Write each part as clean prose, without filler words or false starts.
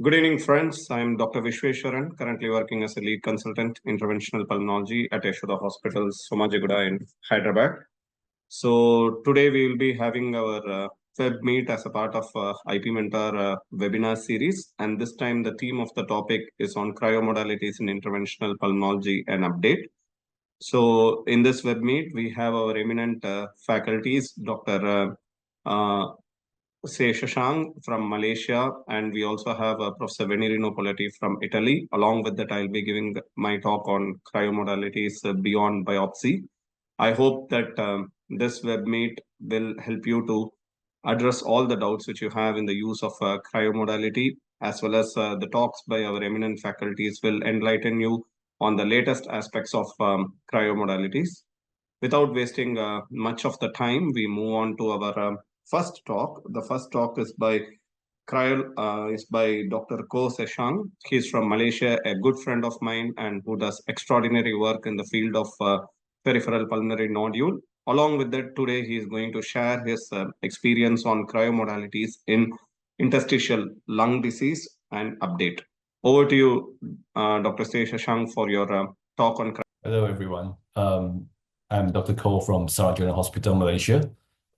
Good evening, friends. I'm Dr. Vishweshwaran, currently working as a lead consultant interventional pulmonology at Yashoda Hospital, Somajigoda in Hyderabad. So today we will be having our web meet as a part of IP Mentor webinar series. And this time the theme of the topic is on cryomodalities in interventional pulmonology and update. So in this web meet, we have our eminent faculties, Dr. Shashank from Malaysia, and we also have Professor Venirino Politi from Italy. Along with that, I'll be giving my talk on cryomodalities beyond biopsy. I hope that this web meet will help you to address all the doubts which you have in the use of cryomodality, as well as the talks by our eminent faculties will enlighten you on the latest aspects of cryomodalities. Without wasting much of the time, we move on to our first talk. The first talk is by Dr. Ko Seshang. He's from Malaysia, a good friend of mine, and who does extraordinary work in the field of peripheral pulmonary nodule. Along with that, today he is going to share his experience on cryomodalities in interstitial lung disease and update. Over to you, Dr. Shashank, for your talk on. Hello, everyone. I'm Dr. Ko from Sarjana Hospital, Malaysia.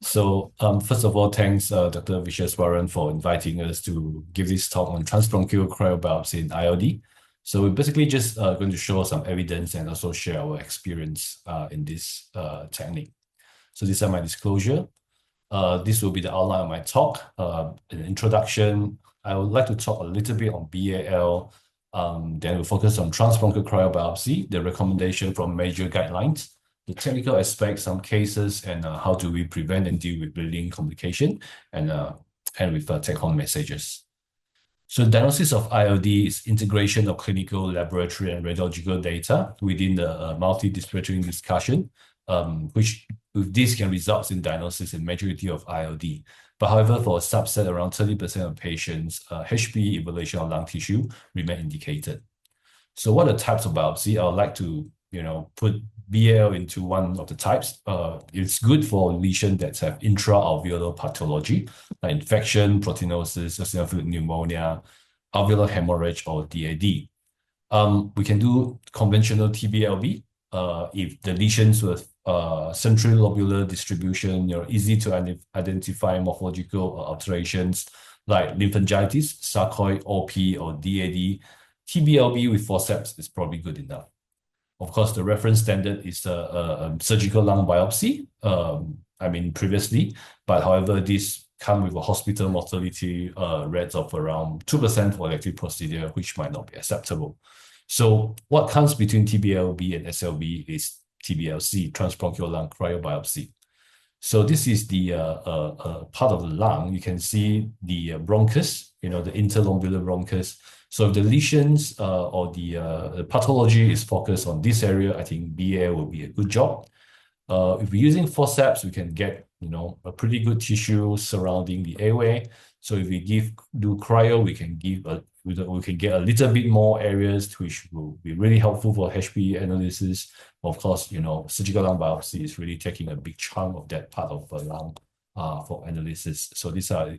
So first of all, thanks Dr. Vishweshwaran for inviting us to give this talk on transbronchial cryobiopsy in ILD. So we're basically just going to show some evidence and also share our experience in this technique. So these are my disclosure. This will be the outline of my talk. An introduction, I would like to talk a little bit on BAL. Then we'll focus on transbronchial cryobiopsy, the recommendation from major guidelines, the technical aspects, some cases, and how do we prevent and deal with bleeding complication, and with take-home messages. So diagnosis of ILD is integration of clinical, laboratory, and radiological data within the multidisciplinary discussion, which with this can result in diagnosis in majority of ILD. But however, for a subset, around 30% of patients, HB evaluation of lung tissue remain indicated. So what are types of biopsy? I would like to, put BAL into one of the types. It's good for lesions that have intra-alveolar pathology, like infection, proteinosis, eosinophilic pneumonia, alveolar hemorrhage, or DAD. We can do conventional TBLB if the lesions with central lobular distribution, easy to identify morphological alterations like lymphangitis, sarcoid, OP, or DAD. TBLB with forceps is probably good enough. Of course, the reference standard is surgical lung biopsy, previously, but however, this comes with a hospital mortality rate of around 2% for elective procedure, which might not be acceptable. So what comes between TBLB and SLB is TBLC, transbronchial lung cryobiopsy. So this is the part of the lung. You can see the bronchus, the interlobular bronchus. So if the lesions or the pathology is focused on this area, I think BA will be a good job. If we're using forceps, we can get a pretty good tissue surrounding the airway. So if we do cryo, we can get a little bit more areas, which will be really helpful for HB analysis. Of course, surgical lung biopsy is really taking a big chunk of that part of the lung for analysis. So these are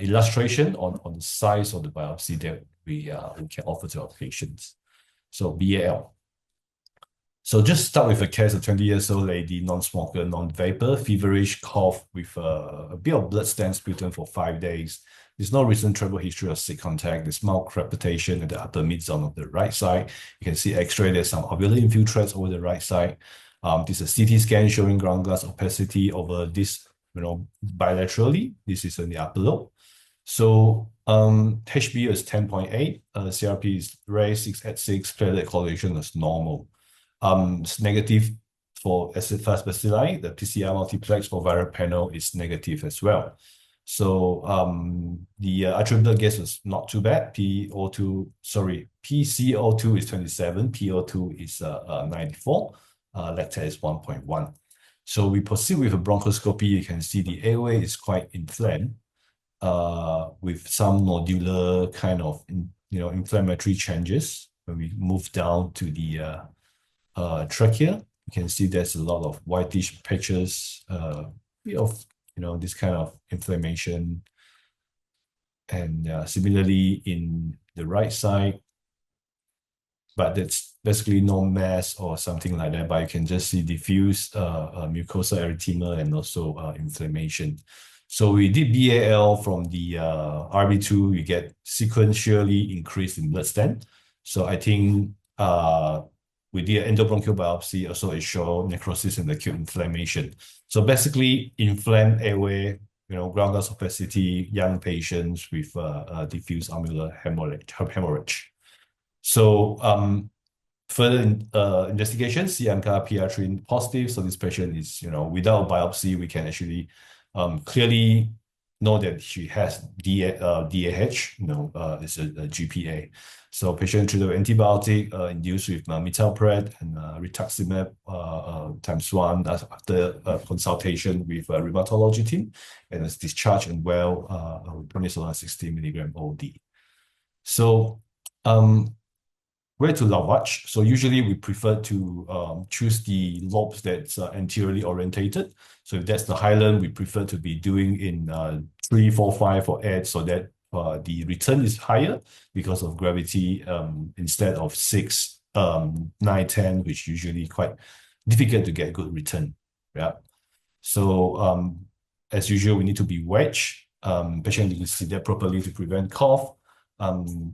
illustration on the size of the biopsy that we can offer to our patients. So BAL. So just start with a case of 20 years old lady, non-smoker, non-vapor, feverish, cough with a bit of blood stain sputum for 5 days. There's no recent travel history of sick contact. There's mild crepitation at the upper mid-zone of the right side. You can see X-ray. There's some alveolar infiltrates over the right side. This is a CT scan showing ground glass opacity over this, bilaterally. This is in the upper lobe. So HB is 10.8. CRP is raised 6 at 6. Platelet coagulation is normal. It's negative for acid fast bacilli. The PCR multiplex for viral panel is negative as well. So the attributable gas was not too bad. PCO2 is 27, PO2 is 94, lactate is 1.1. So we proceed with a bronchoscopy. You can see the airway is quite inflamed with some nodular kind of inflammatory changes. When we move down to the trachea, you can see there's a lot of whitish patches of this kind of inflammation. And similarly in the right side, but that's basically no mass or something like that, but you can just see diffuse mucosal erythema and also inflammation. So we did BAL from the RB2, we get sequentially increase in blood stent. So I think we did an endobronchial biopsy, also it showed necrosis and acute inflammation. So basically inflamed airway, ground glass opacity, young patients with diffuse alveolar hemorrhage. So further investigation, CMCA PR3 positive. So this patient is, without biopsy, we can actually clearly know that she has DAH, it's a GPA. So patient treated with antibiotic induced with methotrexate and rituximab ×1 after consultation with a rheumatology team, and is discharged and well with prednisolone 60 milligram OD. So where to lavage? So usually we prefer to choose the lobes that's anteriorly orientated. So if that's the Highland, we prefer to be doing in 3, 4, 5 or 8, so that the return is higher because of gravity instead of 6, 9, 10, which usually quite difficult to get good return. Yeah. So as usual, we need to be wedged. Patient need to sit there properly to prevent cough.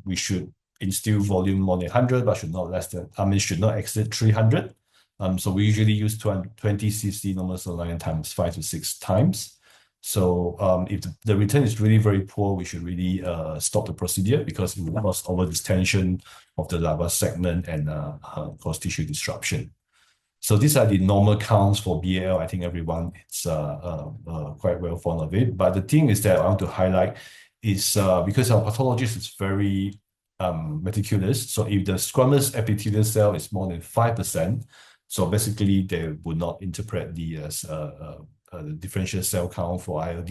We should instill volume more than 100, but should not exceed 300. So we usually use 20 cc normal saline times 5 to 6 times. So if the return is really very poor, we should really stop the procedure because it will cause overdistension of the lavage segment and cause tissue disruption. So these are the normal counts for BAL. I think everyone is quite well fond of it. But the thing is that I want to highlight is because our pathologist is very meticulous. So if the squamous epithelial cell is more than 5%, so basically they would not interpret the differential cell count for ILD.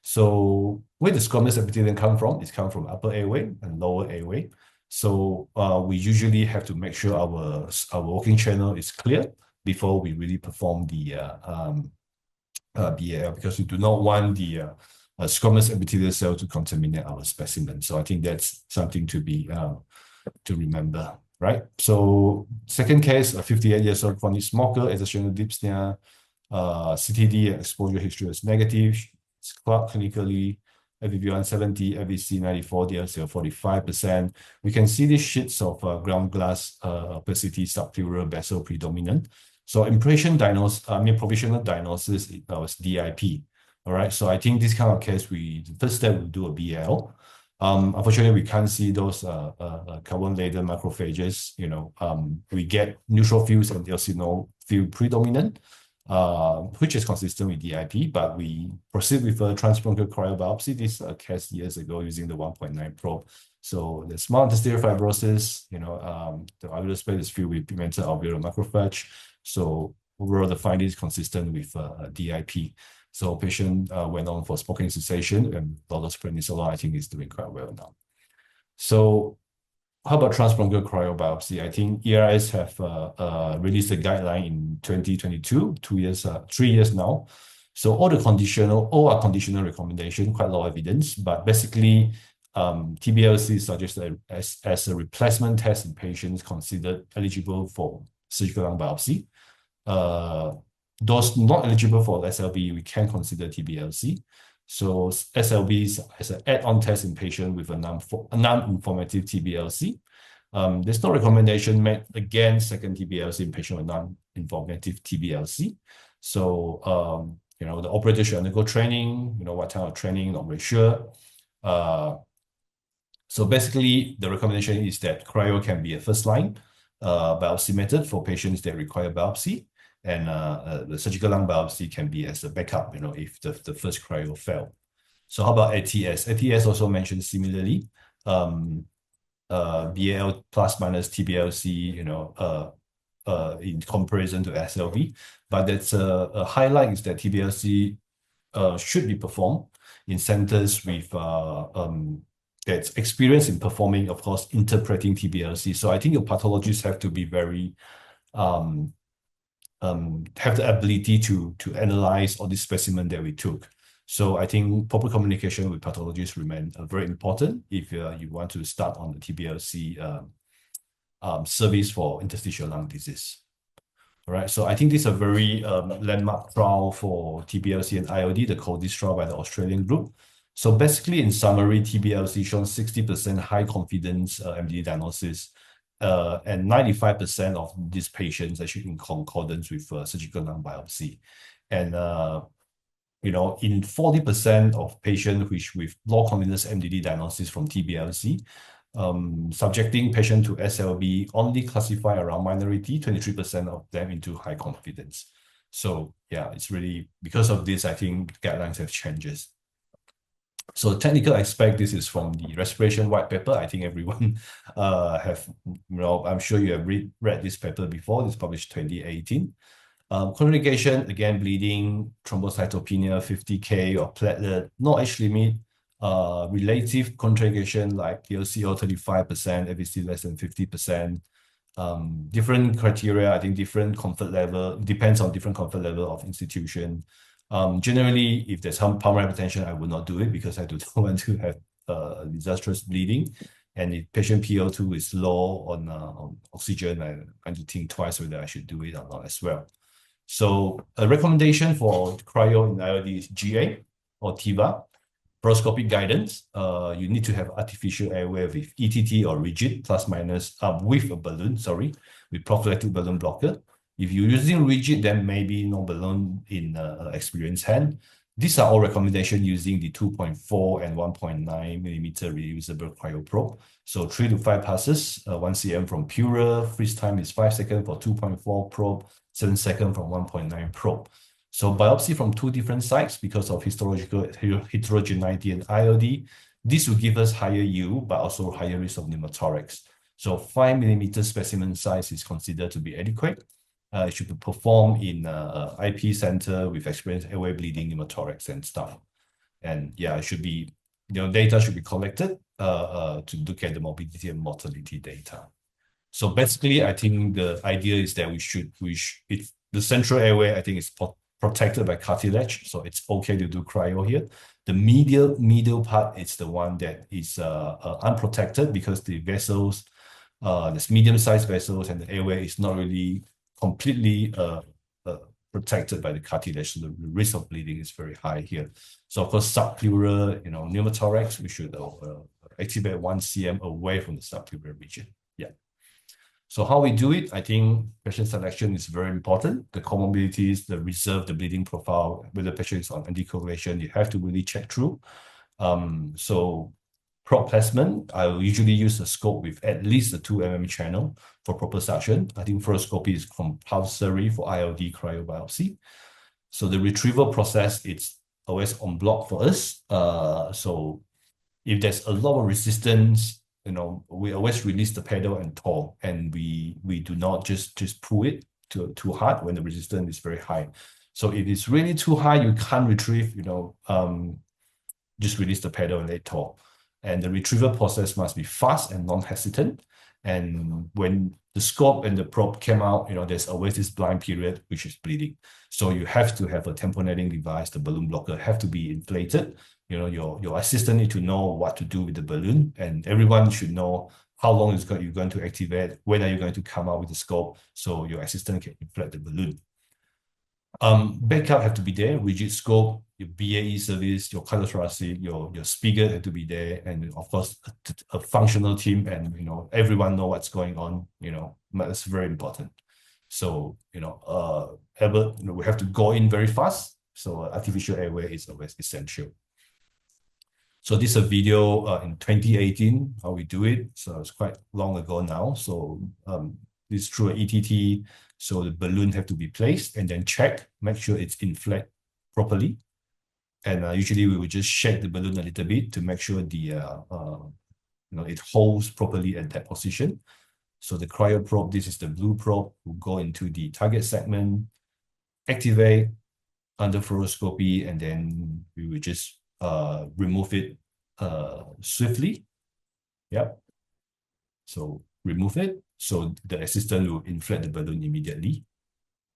So where the squamous epithelium come from? It's come from upper airway and lower airway. So we usually have to make sure our working channel is clear before we really perform the BAL, because we do not want the squamous epithelial cell to contaminate our specimen. So I think that's something to be to remember, right? So second case, a 58 years old chronic smoker, exertional dyspnea, CTD and exposure history was negative. It's clinically FEV1 70, FVC 94, DLCO 45%. We can see these sheets of ground glass opacity, subpleural vessel predominant. So provisional diagnosis was DIP. All right, so I think this kind of case, the first step will do a BL. Unfortunately, we can't see those carbon-laden macrophages. We get neutrophils and eosinophil predominant, which is consistent with DIP, but we proceed with a transbronchial cryobiopsy. This case years ago using the 1.9 probe. So the small intestinal fibrosis, the alveolar space is filled with pigmented alveolar macrophage. So overall, the finding is consistent with DIP. So patient went on for smoking cessation and low-dose prednisolone. I think is doing quite well now. So how about transbronchial cryobiopsy? I think ERS have released a guideline in 2022, 3 years now. So all are conditional recommendation, quite low evidence, but basically TBLC is suggested as a replacement test in patients considered eligible for surgical lung biopsy. Those not eligible for SLB, we can consider TBLC. So SLB is as an add-on test in patient with a non-informative TBLC. There's no recommendation made against second TBLC in patient with non-informative TBLC. So the operator should undergo training. What type of training? Not very sure. So basically, the recommendation is that cryo can be a first-line biopsy method for patients that require biopsy. And the surgical lung biopsy can be as a backup, if the first cryo failed. So how about ATS? ATS also mentioned similarly, BAL plus minus TBLC, in comparison to SLV. But that's a highlight is that TBLC should be performed in centers with that's experienced in performing, of course, interpreting TBLC. So I think your pathologists have to be very have the ability to analyze all the specimen that we took. So I think proper communication with pathologists remain very important if you want to start on the TBLC service for interstitial lung disease. All right, so I think this is a very landmark trial for TBLC and ILD, the CODIS trial by the Australian group. So basically, in summary, TBLC shows 60% high confidence MDD diagnosis, and 95% of these patients actually in concordance with surgical lung biopsy. And in 40% of patients with low confidence MDD diagnosis from TBLC, subjecting patient to SLB only classify around minority, 23% of them into high confidence. So yeah, it's really because of this, I think guidelines have changes. So technical aspect, this is from the respiration white paper. I think everyone I'm sure you have read this paper before. It's published 2018. Contraindication, again, bleeding, thrombocytopenia, 50K or platelet, no age limit, relative contraindication like LCO 35%, FVC less than 50%. Different criteria, I think different comfort level, depends on different comfort level of institution. Generally, if there's some pulmonary hypertension, I would not do it because I do not want to have disastrous bleeding. And if patient PO2 is low on oxygen, I want to think twice whether I should do it or not as well. So a recommendation for cryo in ILD is GA or TIVA. Fluoroscopic guidance, you need to have artificial airway with ETT or rigid, plus minus, with a balloon, with prophylactic balloon blocker. If you're using rigid, then maybe no balloon in experienced hand. These are all recommendations using the 2.4 and 1.9 millimeter reusable cryoprobe. So 3 to 5 passes, 1 cm from Pura. Freeze time is 5 seconds for 2.4 probe, 7 seconds from 1.9 probe. So biopsy from 2 different sites because of histological heterogeneity and ILD. This will give us higher yield, but also higher risk of pneumothorax. So 5 millimeter specimen size is considered to be adequate. It should be performed in IP center with experienced airway bleeding, pneumothorax and stuff. And yeah, it should be, data should be collected to look at the morbidity and mortality data. So basically, I think the idea is that the central airway, I think, is protected by cartilage, so it's okay to do cryo here. The medial part is the one that is unprotected because the vessels, there's medium-sized vessels, and the airway is not really completely protected by the cartilage, so the risk of bleeding is very high here. So of course, subpleural, pneumothorax, we should activate 1 cm away from the subpleural region. Yeah. So how we do it, I think patient selection is very important. The comorbidities, the bleeding profile, whether the patient is on anticoagulation, you have to really check through. So probe placement, I will usually use a scope with at least a 2 mm channel for proper suction. I think fluoroscopy is compulsory for ILD cryobiopsy. So the retrieval process, it's always on block for us. So if there's a lot of resistance, we always release the pedal and thaw, and we do not just pull it too hard when the resistance is very high. So if it's really too high, you can't retrieve, just release the pedal and let thaw. And the retrieval process must be fast and non-hesitant. And when the scope and the probe came out, there's always this blind period, which is bleeding. So you have to have a tamponating device. The balloon blocker have to be inflated. Your assistant need to know what to do with the balloon, and everyone should know how long you're going to activate, when are you going to come out with the scope, so your assistant can inflate the balloon. Backup have to be there, rigid scope, your BAE service, your cardiothoracic, your speaker have to be there, and of course a functional team, and everyone know what's going on. That's very important. So we have to go in very fast. So artificial airway is always essential. So this is a video in 2018 how we do it. So it's quite long ago now. So this is through an ETT. So the balloon have to be placed and then check, make sure it's inflated properly. And usually we will just shake the balloon a little bit to make sure it holds properly at that position. So the cryo probe, this is the blue probe, will go into the target segment, activate under fluoroscopy, and then we will just remove it swiftly. Yep. So remove it. So the assistant will inflate the balloon immediately,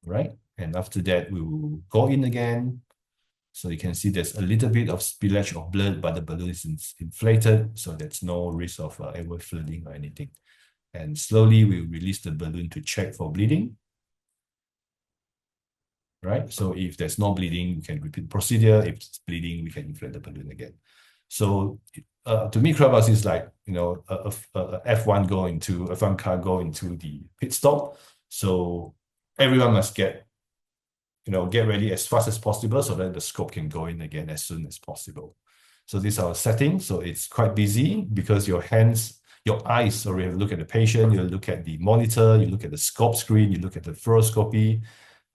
right? And after that, we will go in again, So you can see there's a little bit of spillage of blood, but the balloon is inflated, so there's no risk of airway flooding or anything. And slowly we release the balloon to check for bleeding. Right? So if there's no bleeding, we can repeat the procedure. If it's bleeding, we can inflate the balloon again. So to me, cryobiopsy is like, you know, a F1 car going to the pit stop. So everyone must get ready as fast as possible so that the scope can go in again as soon as possible. So these are our settings. So it's quite busy because your eyes, sorry, you look at the patient, you look at the monitor, you look at the scope screen, you look at the fluoroscopy,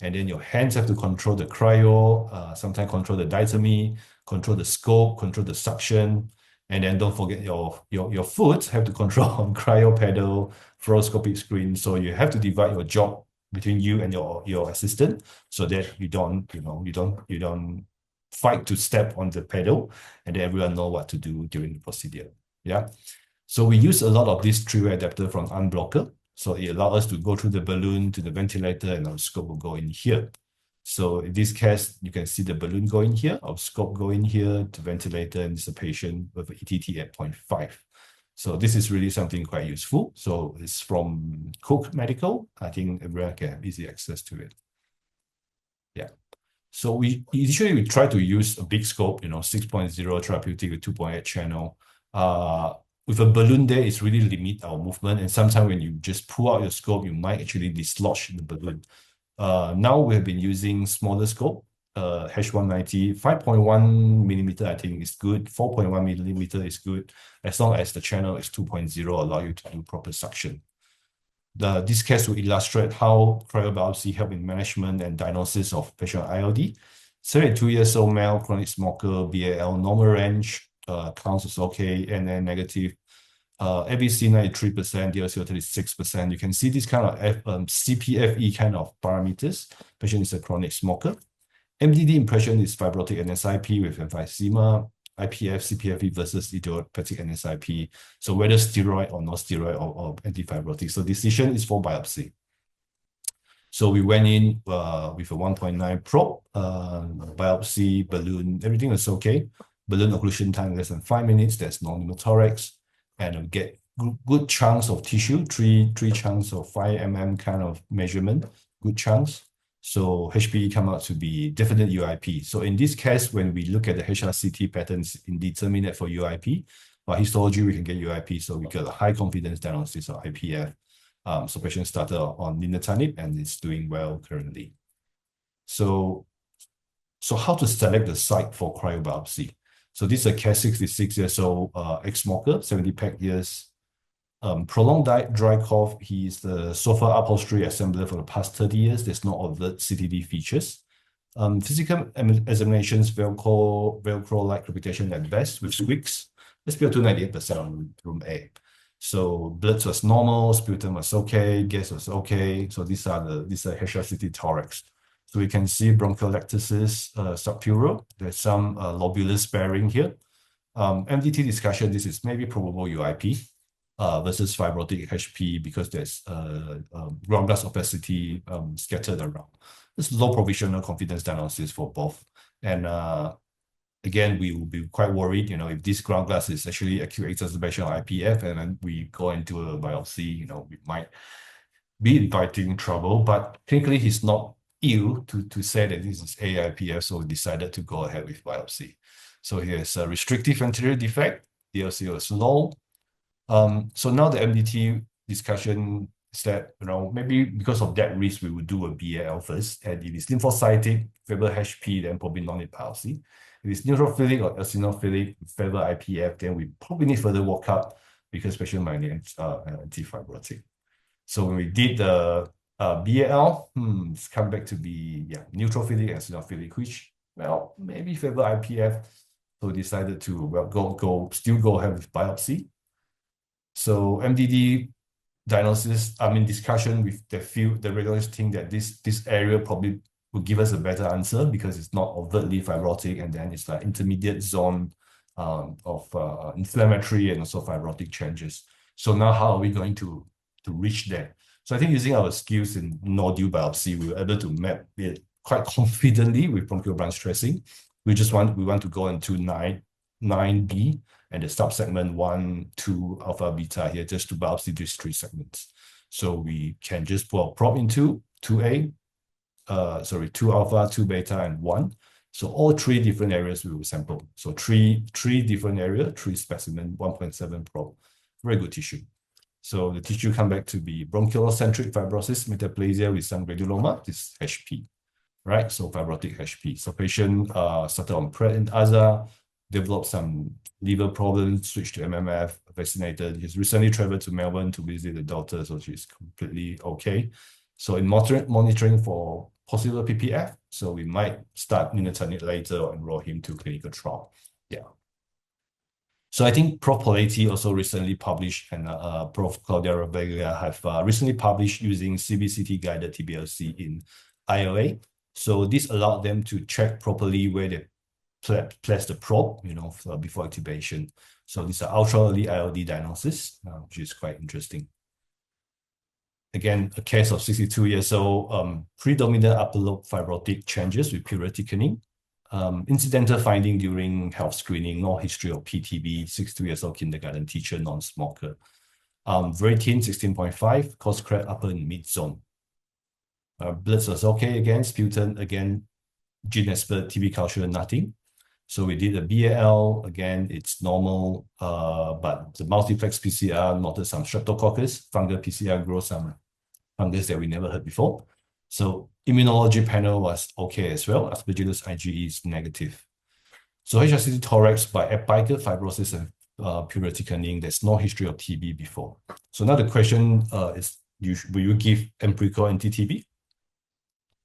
and then your hands have to control the cryo, sometimes control the diatomy, control the scope, control the suction, and then don't forget your foot have to control on cryo pedal, fluoroscopic screen. So you have to divide your job between you and your assistant so that you don't fight to step on the pedal, and then everyone know what to do during the procedure. Yeah. So we use a lot of this three-way adapter from unblocker. So it allows us to go through the balloon to the ventilator, and our scope will go in here. So in this case, you can see the balloon going here, our scope going here to ventilator, and it's a patient with an ETT at 0.5. So this is really something quite useful. So it's from Cook Medical. I think everyone can have easy access to it. Yeah. So we try to use a big scope, 6.0 therapeutic with 2.8 channel. With a balloon there, it's really limit our movement. And sometimes when you just pull out your scope, you might actually dislodge the balloon. Now we have been using smaller scope, H190, 5.1 millimeter, I think is good. 4.1 millimeter is good, as long as the channel is 2.0, allow you to do proper suction. This case will illustrate how cryobiopsy help in management and diagnosis of patient ILD. 72 years old male, chronic smoker, BAL, normal range, counts is okay, and then negative. ABC 93%, DLCO 36%. You can see this kind of CPFE kind of parameters. Patient is a chronic smoker. MDD impression is fibrotic NSIP with emphysema, IPF, CPFE versus idiopathic NSIP. So whether steroid or no steroid or antifibrotic. So decision is for biopsy. So we went in with a 1.9 probe, biopsy, balloon, everything was okay. Balloon occlusion time less than 5 minutes. There's no pneumothorax, and we get good chunks of tissue, three chunks of 5 mm kind of measurement, good chunks. So HPE come out to be definite UIP. So in this case, when we look at the HRCT patterns indeterminate for UIP, by histology, we can get UIP. So we get a high confidence diagnosis of IPF. So patient started on nintedanib and it's doing well currently. So how to select the site for cryobiopsy? So this is a case 66 years old ex-smoker, 70 pack years. Prolonged dry cough. He is the sofa upholstery assembler for the past 30 years. There's no overt CTD features. Physical examinations, Velcro-like reputation at best with squeaks. SpO2 98% on room A. So blood was normal, sputum was okay, gas was okay. So these are HRCT thorax. So we can see bronchiolectasis, subpleural. There's some lobular sparing here. MDT discussion, this is maybe probable UIP. Versus fibrotic HP because there's ground glass opacity scattered around. There's low provisional confidence diagnosis for both. And again, we will be quite worried, if this ground glass is actually acute exacerbation of IPF and then we go into a biopsy, we might be inviting trouble, but clinically he's not ill to say that this is AIPF, so we decided to go ahead with biopsy. So here's a restrictive anterior defect, DLCO is low. So now the MDT discussion is that, maybe because of that risk, we would do a BAL first. And if it's lymphocytic, fever HP, then probably non-need biopsy. If it's neutrophilic or eosinophilic, fever IPF, then we probably need further workup because patient might need antifibrotic. So when we did the BAL, it's come back to be neutrophilic and eosinophilic, which, maybe fever IPF. So we decided to still go ahead with biopsy. So MDD diagnosis, discussion with the regulars think that this area probably will give us a better answer because it's not overtly fibrotic, and then it's like intermediate zone of inflammatory and also fibrotic changes. So now how are we going to reach there? So I think using our skills in nodule biopsy, we were able to map it quite confidently with bronchial branch tracing. we want to go into 9B and the subsegment 1, 2, alpha, beta here, just to biopsy these 3 segments. So we can just put a probe into 2A, 2 alpha, 2 beta, and 1. So all 3 different areas we will sample. So three different areas, 3 specimen, 1.7 probe. Very good tissue. So the tissue come back to be bronchiolocentric fibrosis, metaplasia with some granuloma. This is HP, right? So fibrotic HP. So patient started on PrEP and AZA, developed some liver problems, switched to MMF, vaccinated. He's recently traveled to Melbourne to visit the doctor, so she's completely okay. So in monitoring for possible PPF, so we might start nintedanib later or enroll him to clinical trial. Yeah. So I think Prof. Politi also recently published, and Prof. Claudia Rebecca have recently published using CBCT guided TBLC in ILA. So this allowed them to check properly where they place the probe, before intubation. So this is ultra early ILD diagnosis, which is quite interesting. Again, a case of 62 years old, predominant upper lobe fibrotic changes with pleural thickening. Incidental finding during health screening, no history of PTB, 62 years old kindergarten teacher, non-smoker. Very thin, 16.5, cause crack upper and mid zone. Bloods was okay again, sputum again, gene expert, TB culture, nothing. So we did a BAL, again, it's normal, but the multiplex PCR noted some streptococcus, fungal PCR grows some fungus that we never heard before. So immunology panel was okay as well. Aspergillus IgE is negative. So HRCT thorax by apical fibrosis and pleural thickening. There's no history of TB before. So now the question is, will you give empirical anti-TB?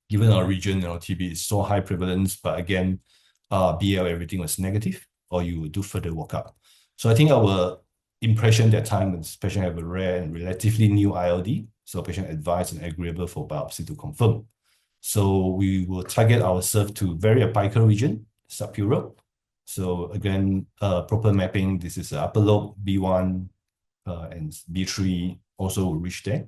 Given our region, TB is so high prevalence, but again, BL everything was negative, or you would do further workup. So I think our impression that time is patient have a rare and relatively new ILD. So patient advised and agreeable for biopsy to confirm. So we will target ourselves to very apical region, subpleural. So again, proper mapping. This is upper lobe B1 and B3 also will reach there.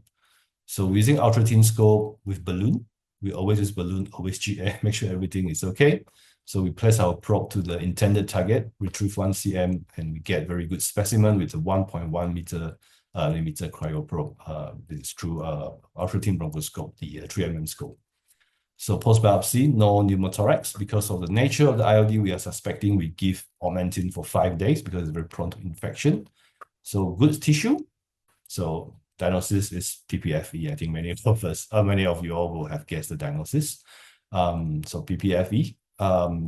So using ultra thin scope with balloon, we always use balloon, always GA, make sure everything is okay. So we place our probe to the intended target, retrieve 1 cm, and we get very good specimen with a 1.1 millimeter cryoprobe. This is through ultra thin bronchoscope, the 3 mm scope. So post-biopsy, no pneumothorax. Because of the nature of the ILD, we are suspecting we give Augmentin for 5 days because it's very prone to infection. So good tissue. So diagnosis is PPFE. I think many of you all will have guessed the diagnosis. So PPFE.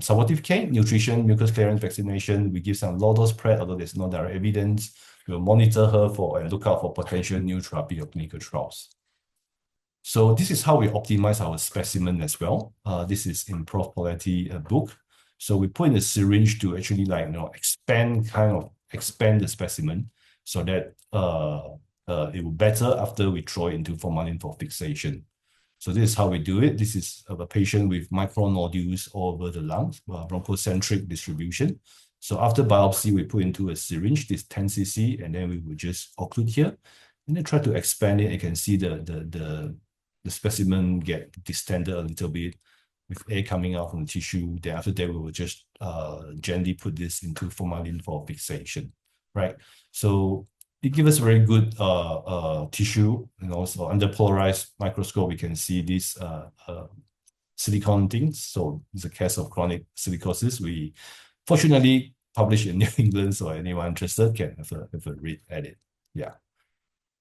Supportive care, nutrition, mucus clearance, vaccination. We give some low-dose PrEP, although there's no direct evidence. We'll monitor her and look out for potential new therapy or clinical trials. So this is how we optimize our specimen as well. This is in Prof. Politi book. So we put in a syringe to actually expand the specimen so that it will better after we throw it into formalin for fixation. So this is how we do it. This is a patient with micronodules all over the lungs, bronchocentric distribution. So after biopsy, we put into a syringe, this 10 cc, and then we will just occlude here, and then try to expand it. You can see the specimen get distended a little bit with air coming out from the tissue. Then after that, we will just gently put this into formalin for fixation, right? So it gives us very good tissue, and also under polarized microscope, we can see these silicone things. So it's a case of chronic silicosis. We fortunately published in New England, so anyone interested can have a read at it. Yeah.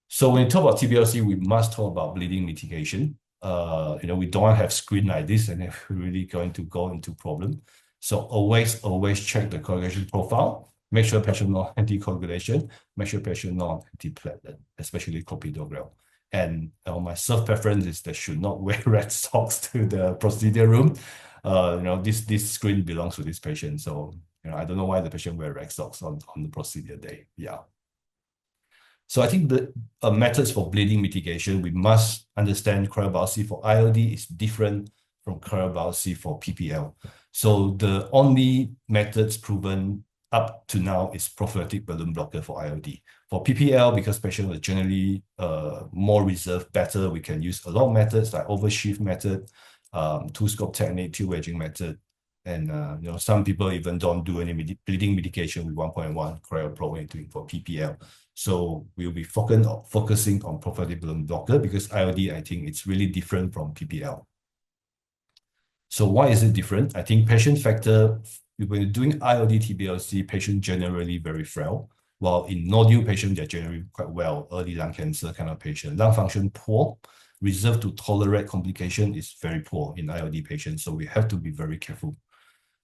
So when we talk about TBLC, we must talk about bleeding mitigation. We don't have screen like this, and we're really going to go into problem. So always check the coagulation profile. Make sure patient not anticoagulation. Make sure patient not antiplatelet, especially clopidogrel. And my self-preference is they should not wear red socks to the procedure room. This screen belongs to this patient. So I don't know why the patient wear red socks on the procedure day. Yeah. So I think the methods for bleeding mitigation, we must understand cryobiopsy for ILD is different from cryobiopsy for PPL. So the only methods proven up to now is prophylactic balloon blocker for ILD. For PPL, because patients are generally more reserved, better, we can use a lot of methods like overshift method, two-scope technique, tube wedging method, And some people even don't do any bleeding medication with 1.1 cryoprobe when doing for PPL. So we'll be focusing on prophylactic balloon blocker because IOD, I think it's really different from PPL. So why is it different? I think patient factor, when you're doing IOD TBLC, patient generally very frail, while in nodule patient, they're generally quite well, early lung cancer kind of patient. Lung function poor, reserved to tolerate complication is very poor in IOD patients. So we have to be very careful.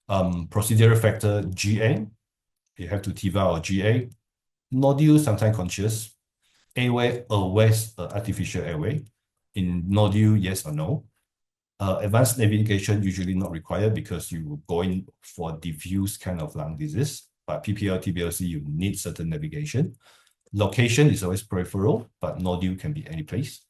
Procedural factor, GA, you have to TIVA or GA. Nodule, sometimes conscious. Airway, always artificial airway. In nodule, yes or no. Advanced navigation usually not required because you go in for diffuse kind of lung disease. But PPL, TBLC, you need certain navigation. Location is always peripheral, but nodule can be any place.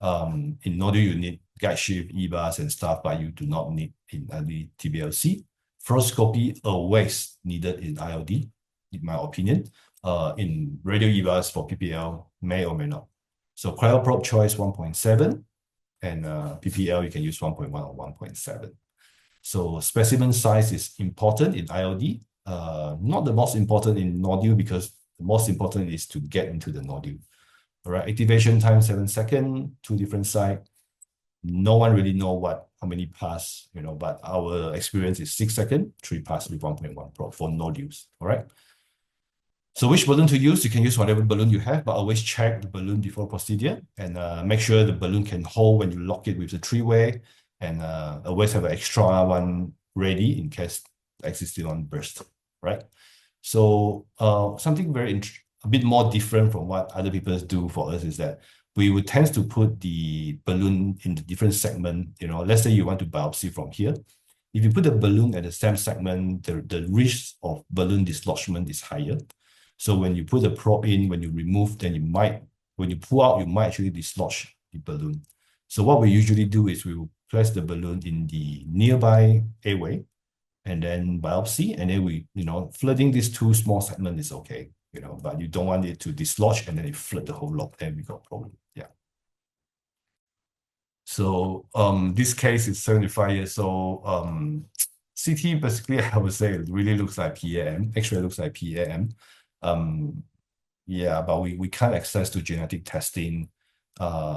In nodule, you need guide shift, EBUS and stuff, but you do not need in early TBLC. Fluoroscopy always needed in IOD, in my opinion. In radio EBUS for PPL, may or may not. So cryoprobe choice 1.7. And PPL, you can use 1.1 or 1.7. So specimen size is important in IOD. Not the most important in nodule because the most important is to get into the nodule. All right, activation time 7 seconds, 2 different sites. No one really know how many pass, but our experience is 6 seconds, 3 pass with 1.1 probe for nodules. All right. So which balloon to use? You can use whatever balloon you have, but always check the balloon before procedure and make sure the balloon can hold when you lock it with the 3-way, and always have an extra one ready in case the existing one bursts, right? So something a bit more different from what other people do for us is that we would tend to put the balloon in the different segment. Let's say you want to biopsy from here. If you put the balloon at the same segment, the risk of balloon dislodgement is higher. So when you put the probe in, when you remove, then when you pull out, you might actually dislodge the balloon. So what we usually do is we will place the balloon in the nearby airway and then biopsy. And then we, flooding these 2 small segments is okay, but you don't want it to dislodge and then it flood the whole lobe, then we got a problem. Yeah. So this case is 75 years old. CT basically, I would say it really looks like PAM. X-ray looks like PAM. Yeah, but we can't access to genetic testing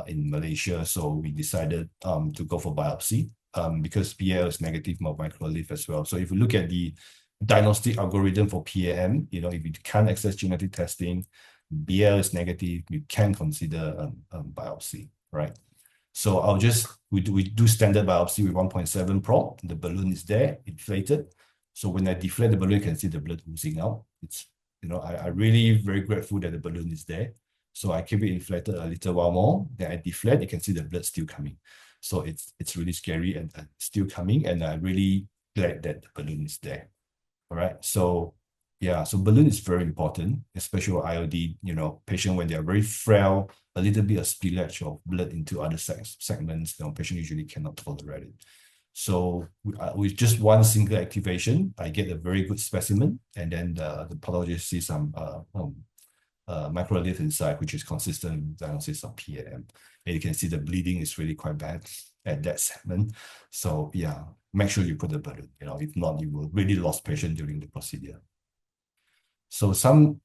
in Malaysia, so we decided to go for biopsy because PAL is negative for microleaf as well. So if you look at the diagnostic algorithm for PAM, if you can't access genetic testing, BL is negative, you can consider biopsy, right? So we do standard biopsy with 1.7 probe. The balloon is there, inflated. So when I deflate the balloon, you can see the blood oozing out. It's I really very grateful that the balloon is there. So I keep it inflated a little while more. Then I deflate, you can see the blood still coming. So it's really scary and still coming. And I'm really glad that the balloon is there. All right. So yeah, so balloon is very important, especially for IOD, patient when they're very frail, a little bit of spillage of blood into other segments, patient usually cannot tolerate it. So with just one single activation, I get a very good specimen, and then the pathologist sees some microleaf inside, which is consistent with diagnosis of PAM. And you can see the bleeding is really quite bad at that segment. So yeah, make sure you put the balloon. If not, you will really lose patient during the procedure. So some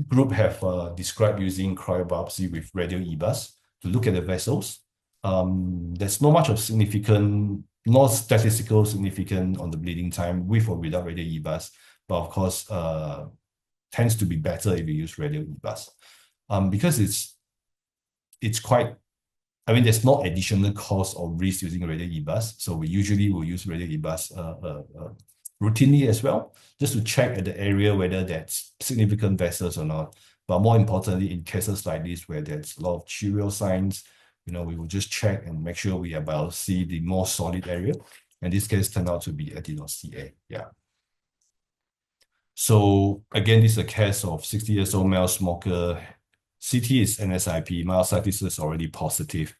group have described using cryobiopsy with radio EBUS to look at the vessels. There's not much of not statistical significant on the bleeding time with or without radio EBUS, but of course, tends to be better if you use radio EBUS. Because it's quite, there's no additional cost or risk using radio EBUS. So we usually will use radio EBUS routinely as well, just to check at the area whether there's significant vessels or not. But more importantly, in cases like this where there's a lot of chirial signs, we will just check and make sure we are biopsy the more solid area. And this case turned out to be adeno-CA. Yeah. So again, this is a case of 60 years old male smoker. CT is NSIP, myositis is already positive.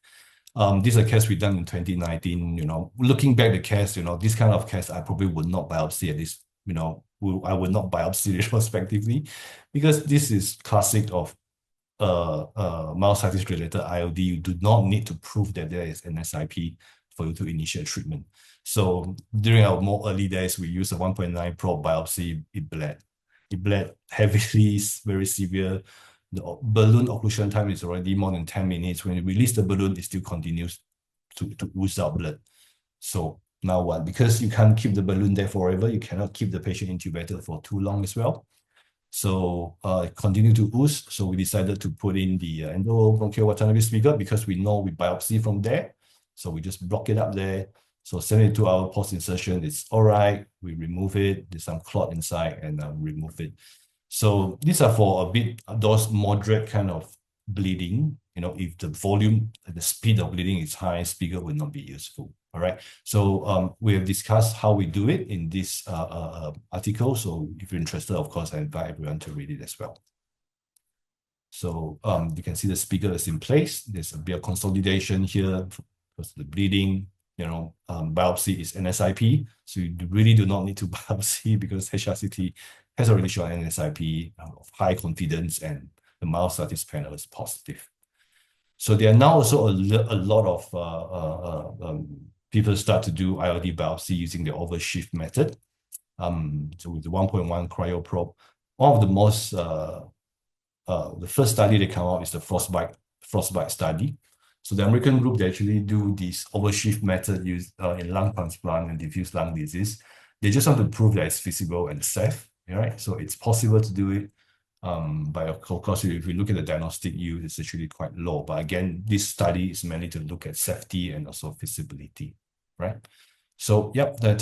This is a case we done in 2019. Looking back the case, this kind of case I probably would not biopsy at this. I would not biopsy retrospectively because this is classic of myositis related IOD. You do not need to prove that there is NSIP for you to initiate treatment. So during our more early days, we used a 1.9 probe biopsy. It bled. It bled heavily, very severe. The balloon occlusion time is already more than 10 minutes. When you release the balloon, it still continues to ooze out blood. So now what? Because you can't keep the balloon there forever, you cannot keep the patient intubated for too long as well. So it continued to ooze. So we decided to put in the endobronchial watanabe speaker because we know we biopsy from there. So we just block it up there. So 72-hour post-insertion, it's all right. We remove it. There's some clot inside and remove it. So these are for a bit, those moderate kind of bleeding. You know, if the volume, the speed of bleeding is high, speaker will not be useful. All right. So we have discussed how we do it in this article. So if you're interested, of course, I invite everyone to read it as well. So you can see the speaker is in place. There's a bit of consolidation here because the bleeding, you know, biopsy is NSIP. So you really do not need to biopsy because HRCT has already shown NSIP of high confidence and the myostatis panel is positive. So there are now also a lot of people start to do ILD biopsy using the overshift method. So with the 1.1 cryo probe, one of the most, the first study that came out is the frostbite study. So the American group, they actually do this overshift method used in lung transplant and diffuse lung disease. They just want to prove that it's feasible and safe, right? So it's possible to do it. But of course, if we look at the diagnostic use, it's actually quite low. But again, this study is mainly to look at safety and also feasibility, right? So, yep, the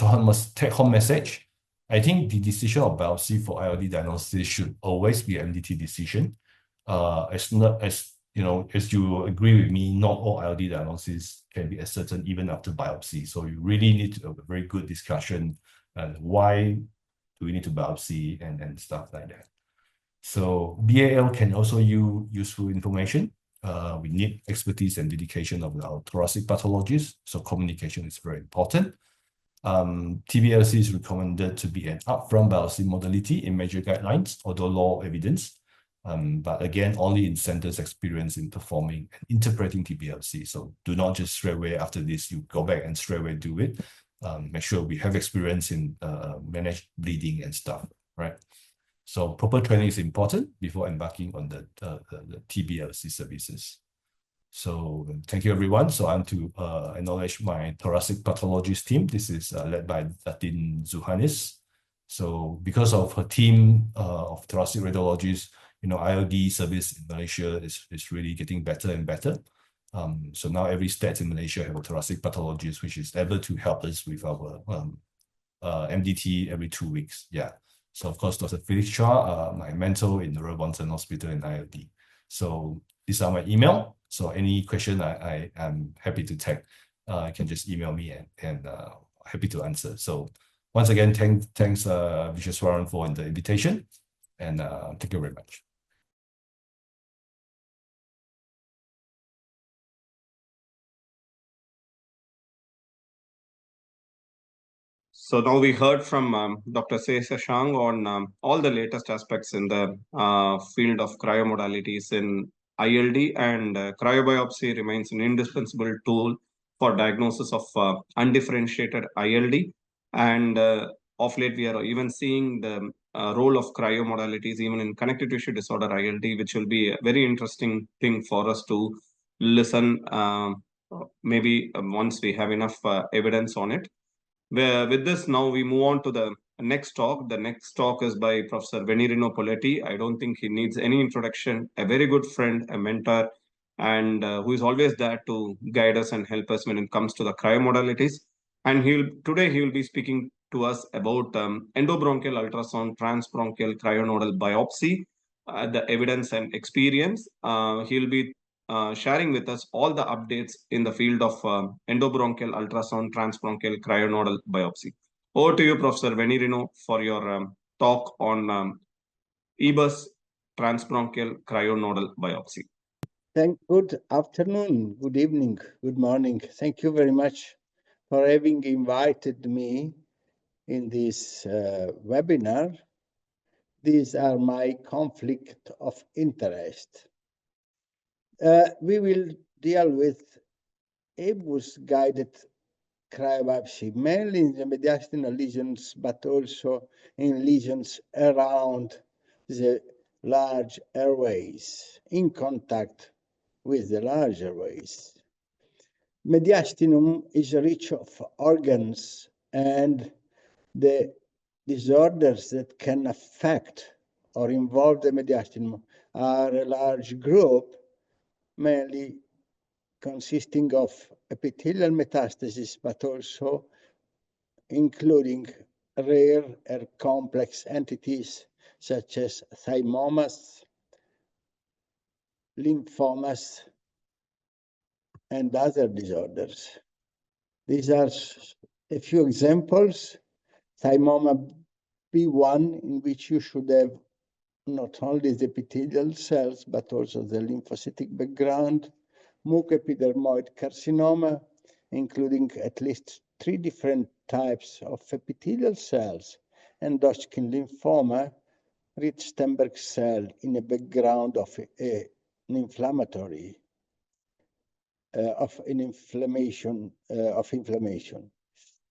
take-home message. I think the decision of biopsy for ILD diagnosis should always be an MDT decision. As you agree with me, not all ILD diagnosis can be ascertained even after biopsy. So you really need to have a very good discussion and why do we need to biopsy and stuff like that. So BAL can also use useful information. We need expertise and dedication of our thoracic pathologists. So communication is very important. TBLC is recommended to be an upfront biopsy modality in major guidelines, although law evidence. But again, only in centers experienced in performing and interpreting TBLC. So do not just straight away after this, you go back and straight away do it. Make sure we have experience in manage bleeding and stuff, right? So proper training is important before embarking on the TBLC services. So thank you, everyone. So I'm to acknowledge my thoracic pathologist team. This is led by Datin Zuhanis. So because of her team of thoracic radiologists, you know, ILD service in Malaysia is really getting better and better. So now every state in Malaysia have a thoracic pathologist, which is able to help us with our MDT every 2 weeks. Yeah. So of course, Dr. Felix Chua, my mentor in the Royal Bonson Hospital in ILD. So these are my email. So any question I am happy to take. You can just email me and happy to answer. So once again, thanks Vishweswaran for the invitation, and thank you very much. So now we heard from Dr. Shang on all the latest aspects in the field of cryomodalities in ILD, and cryobiopsy remains an indispensable tool for diagnosis of undifferentiated ILD. And of late, we are even seeing the role of cryomodalities even in connective tissue disorder ILD, which will be a very interesting thing for us to listen maybe once we have enough evidence on it. With this, now we move on to the next talk. The next talk is by Professor Venirino Poletti. I don't think he needs any introduction. A very good friend, a mentor, and who is always there to guide us and help us when it comes to the cryomodalities. And today he will be speaking to us about endobronchial ultrasound transbronchial cryonodal biopsy, the evidence and experience. He'll be sharing with us all the updates in the field of endobronchial ultrasound transbronchial cryonodal biopsy. Over to you, Professor Venirino, for your talk on EBUS transbronchial cryonodal biopsy. Good afternoon, good evening, good morning. Thank you very much for having invited me in this webinar. These are my conflict of interest. We will deal with EBUS guided cryobiopsy, mainly in the mediastinal lesions, but also in lesions around the large airways, in contact with the large airways. Mediastinum is rich of organs, and the disorders that can affect or involve the mediastinum are a large group, mainly consisting of epithelial metastasis, but also including rare or complex entities such as thymomas, lymphomas, and other disorders. These are a few examples. Thymoma B1, in which you should have not only the epithelial cells, but also the lymphocytic background. Mucoepidermoid carcinoma, including at least 3 different types of epithelial cells. And Hodgkin lymphoma, Rich-Steinberg cell in a background of an inflammatory, of inflammation.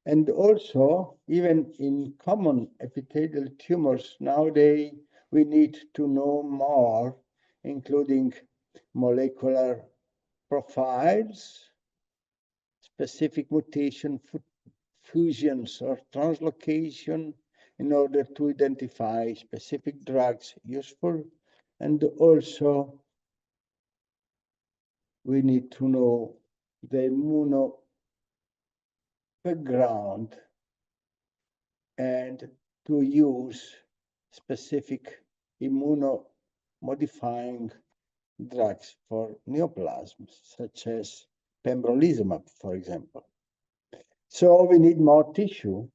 And also, even in common epithelial tumors nowadays, we need to know more, including molecular profiles, specific mutation, fusions, or translocation in order to identify specific drugs useful. And also, we need to know the immuno background and to use specific immunomodifying drugs for neoplasms, such as pembrolizumab, for example. So we need more tissue,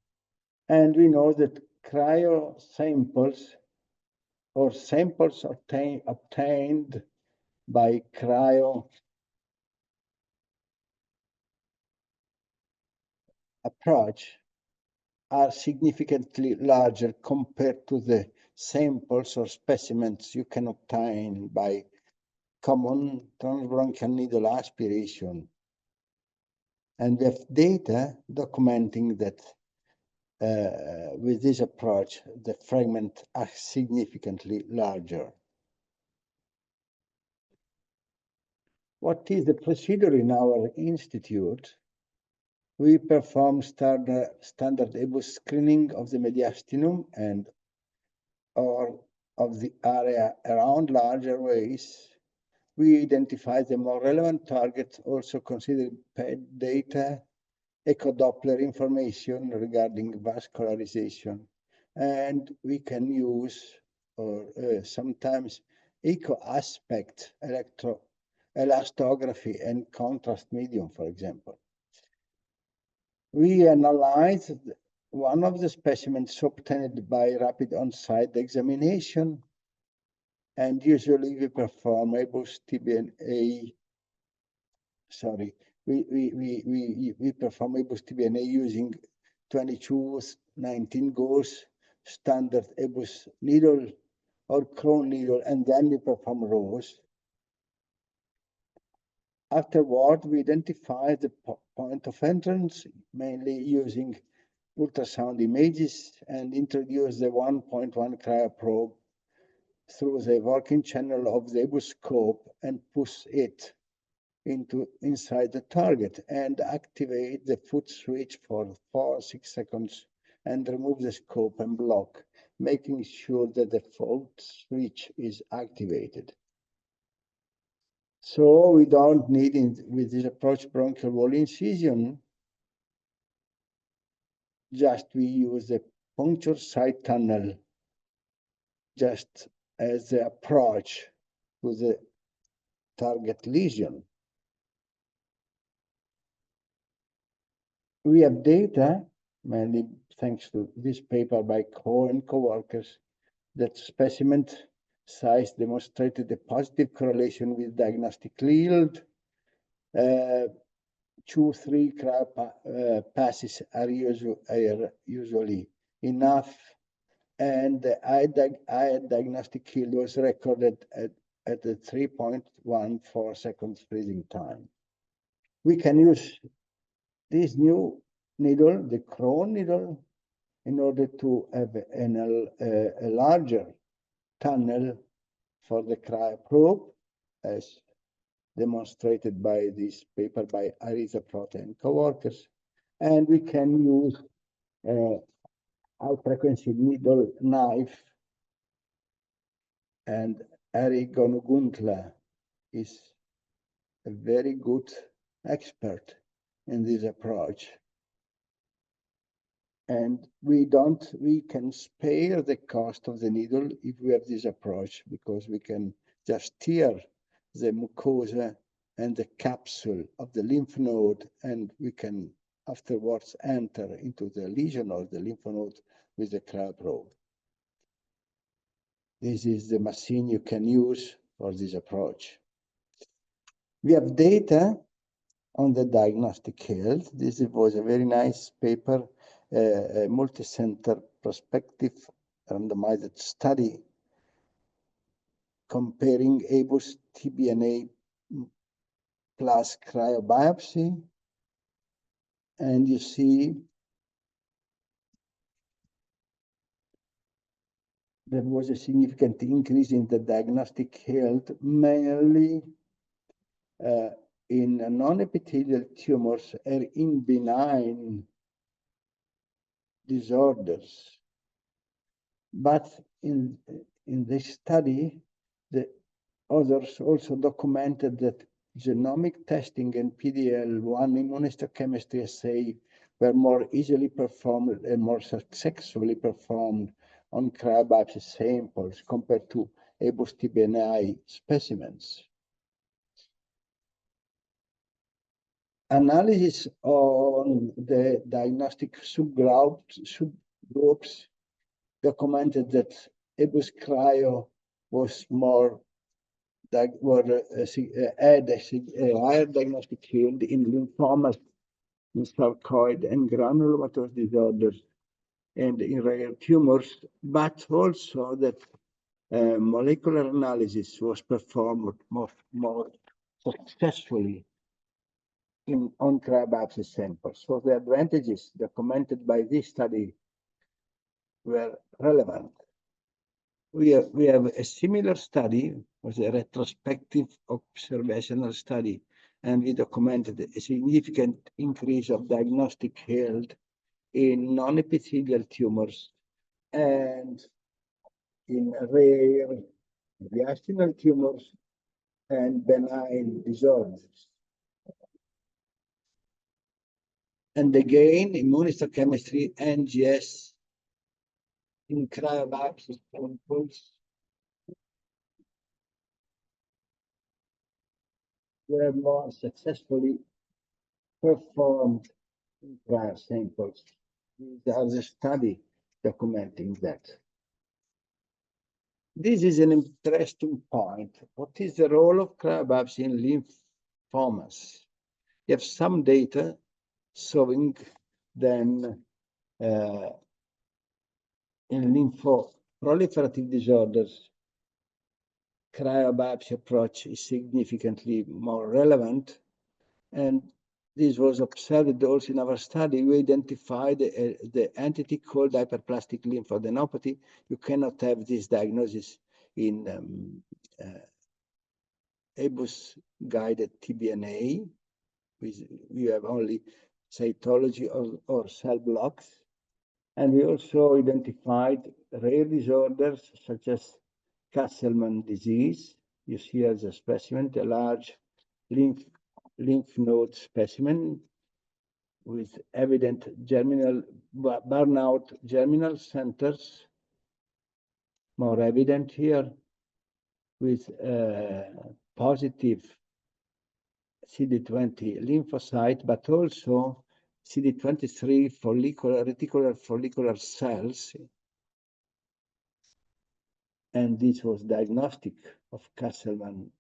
and we know that cryo samples or samples obtained by cryo approach are significantly larger compared to the samples or specimens you can obtain by common transbronchial needle aspiration. And we have data documenting that with this approach, the fragments are significantly larger. What is the procedure in our institute? We perform standard EBUS screening of the mediastinum and or of the area around large airways. We identify the more relevant targets, also consider PET data, echo Doppler information regarding vascularization, and we can use or sometimes echo aspect elastography and contrast medium, for example. We analyze one of the specimens obtained by rapid on-site examination, and usually we perform EBUS TBNA. Sorry, we perform EBUS TBNA using 2219 gauge standard EBUS needle or Crohn needle, and then we perform rows. Afterward, we identify the point of entrance, mainly using ultrasound images, and introduce the 1.1 cryoprobe through the working channel of the EBUS scope and push it inside the target and activate the foot switch for 4-6 seconds and remove the scope and block, making sure that the foot switch is activated. So we don't need, with this approach, bronchial wall incision. Just we use the puncture side tunnel just as the approach to the target lesion. We have data, mainly thanks to this paper by Coe and co-workers, that specimen size demonstrated a positive correlation with diagnostic yield. 2-3 cryo passes are usually enough, and the high diagnostic yield was recorded at the 3.14 seconds freezing time. We can use this new needle, the crown needle, in order to have a larger tunnel for the cryoprobe, as demonstrated by this paper by Arisa Prote and co-workers. And we can use high-frequency needle knife, and Eric Gonuguntla is a very good expert in this approach. And we can spare the cost of the needle if we have this approach, because we can just tear the mucosa and the capsule of the lymph node, and we can afterwards enter into the lesion or the lymph node with the cryoprobe. This is the machine you can use for this approach. We have data on the diagnostic health. This was a very nice paper, a multi-center prospective randomized study comparing EBUS TBNA plus cryobiopsy. And you see there was a significant increase in the diagnostic health, mainly in non-epithelial tumors or in benign disorders. But in this study, the others also documented that genomic testing and PD-L1 immunohistochemistry assay were more easily performed and more successfully performed on cryobiopsy samples compared to EBUS TBNI specimens. Analysis on the diagnostic subgroups documented that EBUS cryo was had a higher diagnostic field in lymphomas, in sarcoid and granulomatous disorders, and in rare tumors, but also that molecular analysis was performed more successfully on cryobiopsy samples. So the advantages documented by this study were relevant. We have a similar study, was a retrospective observational study, and we documented a significant increase of diagnostic health in non-epithelial tumors and in rare mediastinal tumors and benign disorders. And again, immunohistochemistry, NGS in cryobiopsy samples were more successfully performed in cryo samples. These are the study documenting that. This is an interesting point. What is the role of cryobiopsy in lymphomas? You have some data showing then in lymphoproliferative disorders, cryobiopsy approach is significantly more relevant. And this was observed also in our study. We identified the entity called hyperplastic lymphadenopathy. You cannot have this diagnosis in EBUS-guided TBNA. We have only cytology or cell blocks. And we also identified rare disorders such as Castleman disease. You see as a specimen, a large lymph node specimen with evident germinal burnout germinal centers, more evident here, with positive CD20 lymphocyte, but also CD23 reticular follicular cells. And this was diagnostic of Castleman,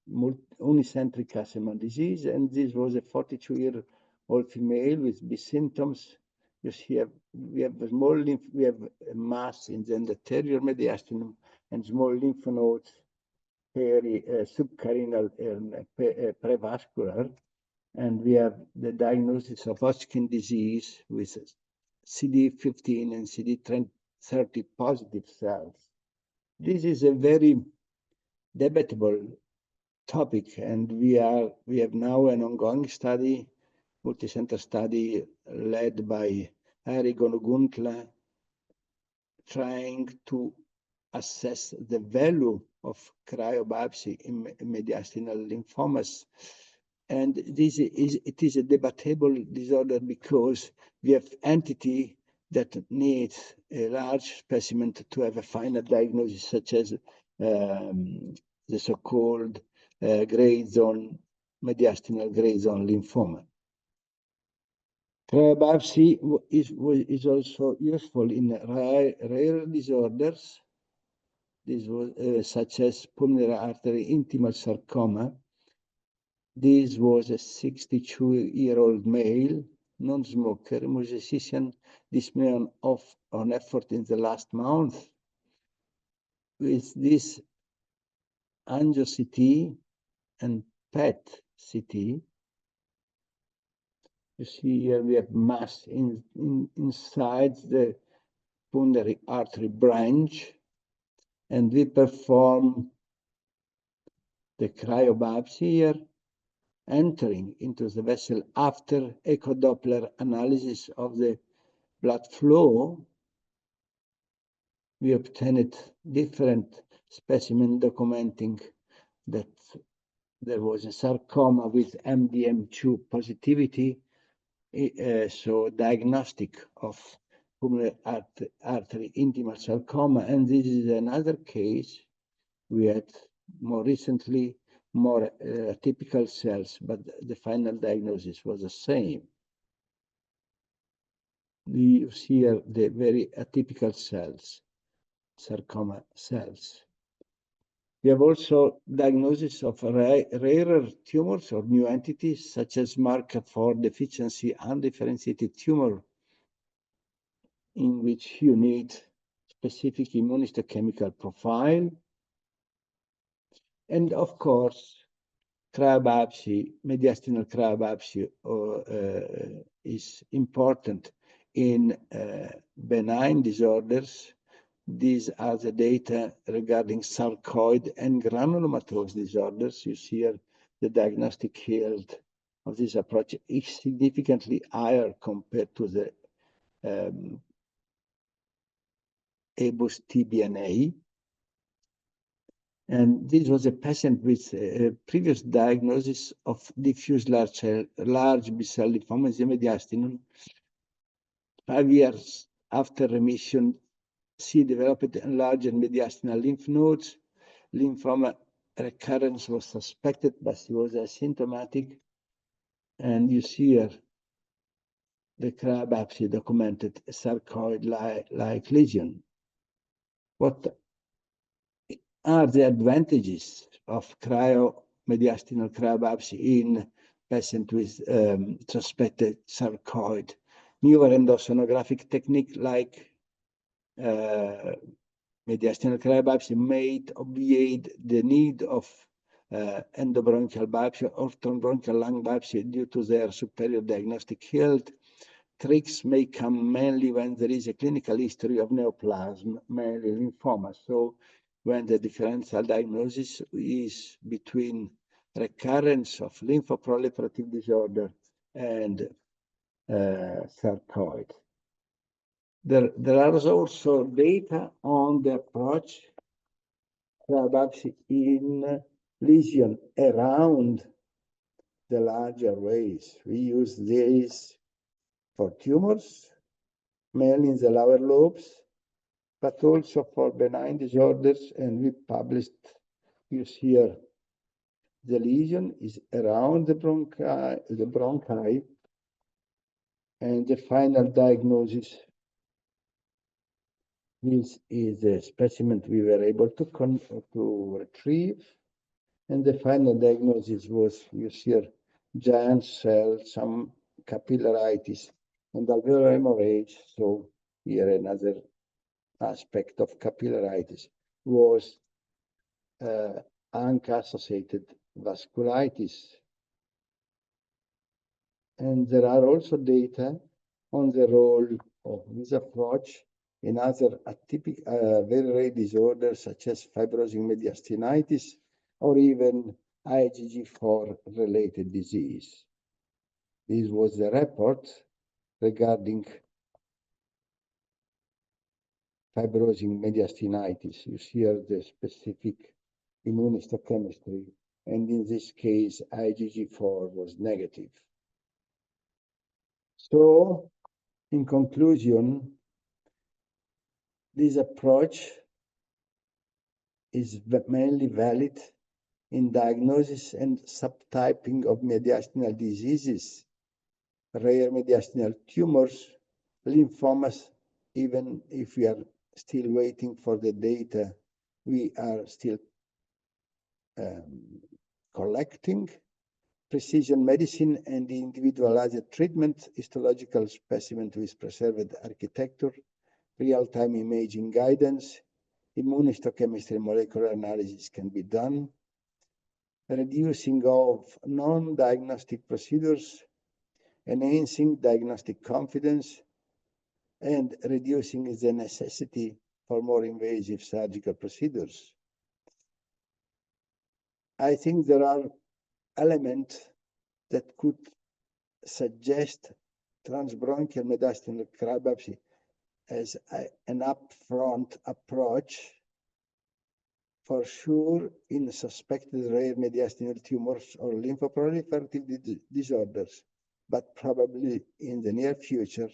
unicentric Castleman disease. And this was a 42-year-old female with B symptoms. You see, we have a small we have a mass in the endothelial mediastinum and small lymph nodes, subcarinal and prevascular. And we have the diagnosis of Hodgkin disease with CD15 and CD30 positive cells. This is a very debatable topic, and we have now an ongoing study, multi-center study led by Eric Onuguntla, trying to assess the value of cryobiopsy in mediastinal lymphomas. And it is a debatable disorder because we have entity that needs a large specimen to have a final diagnosis, such as the so-called gray zone, mediastinal gray zone lymphoma. Cryobiopsy is also useful in rare disorders. This was such as pulmonary artery intimal sarcoma. This was a 62-year-old male, non-smoker, musician, dyspnea on effort in the last month. With this angio-CT and PET-CT, you see here we have mass inside the pulmonary artery branch, and we perform the cryobiopsy here, entering into the vessel after echo Doppler analysis of the blood flow. We obtained different specimens documenting that there was a sarcoma with MDM2 positivity, so diagnostic of pulmonary artery intimal sarcoma. And this is another case. We had more recently more atypical cells, but the final diagnosis was the same. We see here the very atypical cells, sarcoma cells. We have also diagnosis of rarer tumors or new entities, such as marker for deficiency undifferentiated tumor, in which you need specific immunohistochemical profile. And of course, cryobiopsy, mediastinal cryobiopsy is important in benign disorders. These are the data regarding sarcoid and granulomatous disorders. You see here the diagnostic yield of this approach is significantly higher compared to the EBUS TBNA. And this was a patient with a previous diagnosis of diffuse large B-cell lymphoma in the mediastinum. 5 years after remission, she developed enlarged mediastinal lymph nodes. Lymphoma recurrence was suspected, but she was asymptomatic. And you see here the cryobiopsy documented a sarcoid-like lesion. What are the advantages of mediastinal cryobiopsy in patients with suspected sarcoid? Newer endosonographic technique like mediastinal cryobiopsy may obviate the need of endobronchial biopsy or bronchial lung biopsy due to their superior diagnostic yield. Tricks may come mainly when there is a clinical history of neoplasm, mainly lymphoma. So when the differential diagnosis is between recurrence of lymphoproliferative disorder and sarcoid. There are also data on the approach cryobiopsy in lesion around the larger ways. We use these for tumors, mainly in the lower lobes, but also for benign disorders. And we published, you see here, the lesion is around the bronchi, and the final diagnosis. This is the specimen we were able to retrieve, and the final diagnosis was, you see here, giant cell, some capillaritis, and alveolar hemorrhage. So here another aspect of capillaritis was ANCA-associated vasculitis. And there are also data on the role of this approach in other atypical, very rare disorders such as fibrosing mediastinitis or even IgG4 related disease. This was the report regarding fibrosing mediastinitis. You see here the specific immunohistochemistry, and in this case, IgG4 was negative. So, in conclusion, this approach is mainly valid in diagnosis and subtyping of mediastinal diseases, rare mediastinal tumors, lymphomas, even if we are still waiting for the data, we are still collecting precision medicine and individualized treatment, histological specimen with preserved architecture, real-time imaging guidance, immunohistochemistry molecular analysis can be done, reducing of non-diagnostic procedures, enhancing diagnostic confidence, and reducing the necessity for more invasive surgical procedures. I think there are elements that could suggest transbronchial mediastinal cryobiopsy as an upfront approach, for sure in suspected rare mediastinal tumors or lymphoproliferative disorders, but probably in the near future,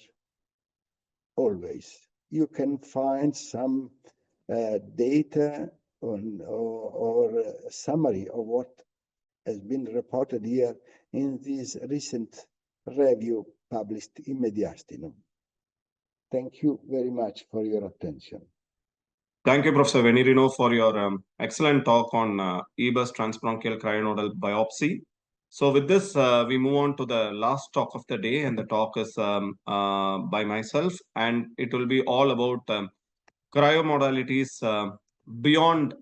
always. You can find some data on, or summary of what has been reported here in this recent review published in Mediastinum. Thank you very much for your attention. Thank you, Professor Venirino, for your excellent talk on EBUS Transbronchial Cryonodal Biopsy. So with this, we move on to the last talk of the day, and the talk is by myself, and it will be all about cryomodalities beyond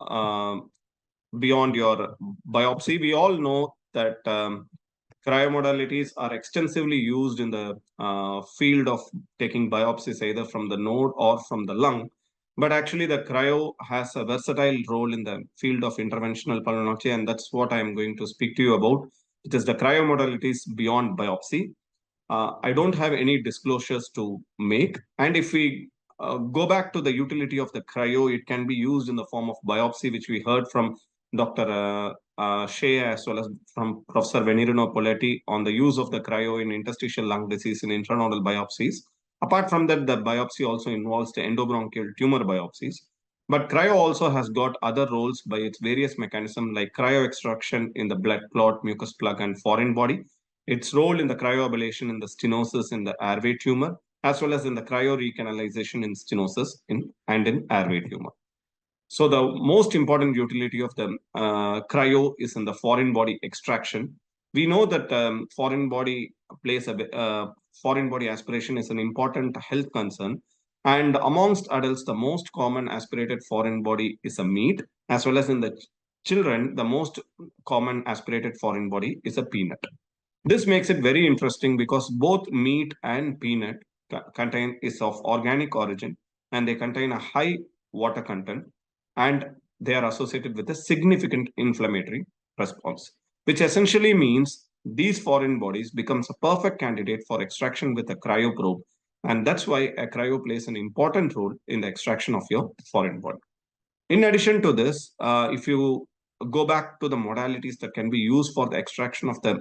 your biopsy. We all know that cryomodalities are extensively used in the field of taking biopsies either from the node or from the lung. But actually, the cryo has a versatile role in the field of interventional pulmonology, and that's what I'm going to speak to you about. It is the cryomodalities beyond biopsy. I don't have any disclosures to make. And if we go back to the utility of the cryo, it can be used in the form of biopsy, which we heard from Dr. Shea as well as from Professor Venirino Poletti on the use of the cryo in interstitial lung disease in intranodal biopsies. Apart from that, the biopsy also involves the endobronchial tumor biopsies. But cryo also has got other roles by its various mechanisms like cryo extraction in the blood clot, mucus plug, and foreign body. Its role in the cryoablation in the stenosis in the airway tumor, as well as in the cryo-recanalization in stenosis and in airway tumor. So the most important utility of the cryo is in the foreign body extraction. We know that foreign body aspiration is an important health concern. And amongst adults, the most common aspirated foreign body is a meat, as well as in the children, the most common aspirated foreign body is a peanut. This makes it very interesting because both meat and peanut contain is of organic origin, and they contain a high water content, and they are associated with a significant inflammatory response, which essentially means these foreign bodies becomes a perfect candidate for extraction with a cryoprobe. And that's why a cryo plays an important role in the extraction of your foreign body. In addition to this, if you go back to the modalities that can be used for the extraction of the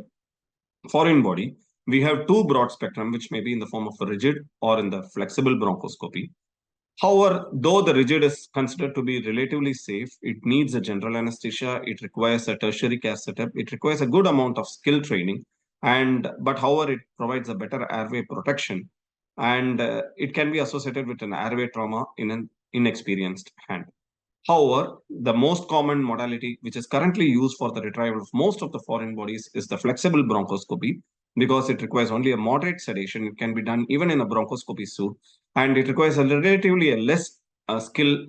foreign body, we have two broad spectrum, which may be in the form of a rigid or in the flexible bronchoscopy. However, though the rigid is considered to be relatively safe, it needs a general anesthesia, it requires a tertiary care setup, it requires a good amount of skill training, but however, it provides a better airway protection, and it can be associated with an airway trauma in an inexperienced hand. However, the most common modality which is currently used for the retrieval of most of the foreign bodies is the flexible bronchoscopy, because it requires only a moderate sedation. It can be done even in a bronchoscopy suit, and it requires a relatively less skill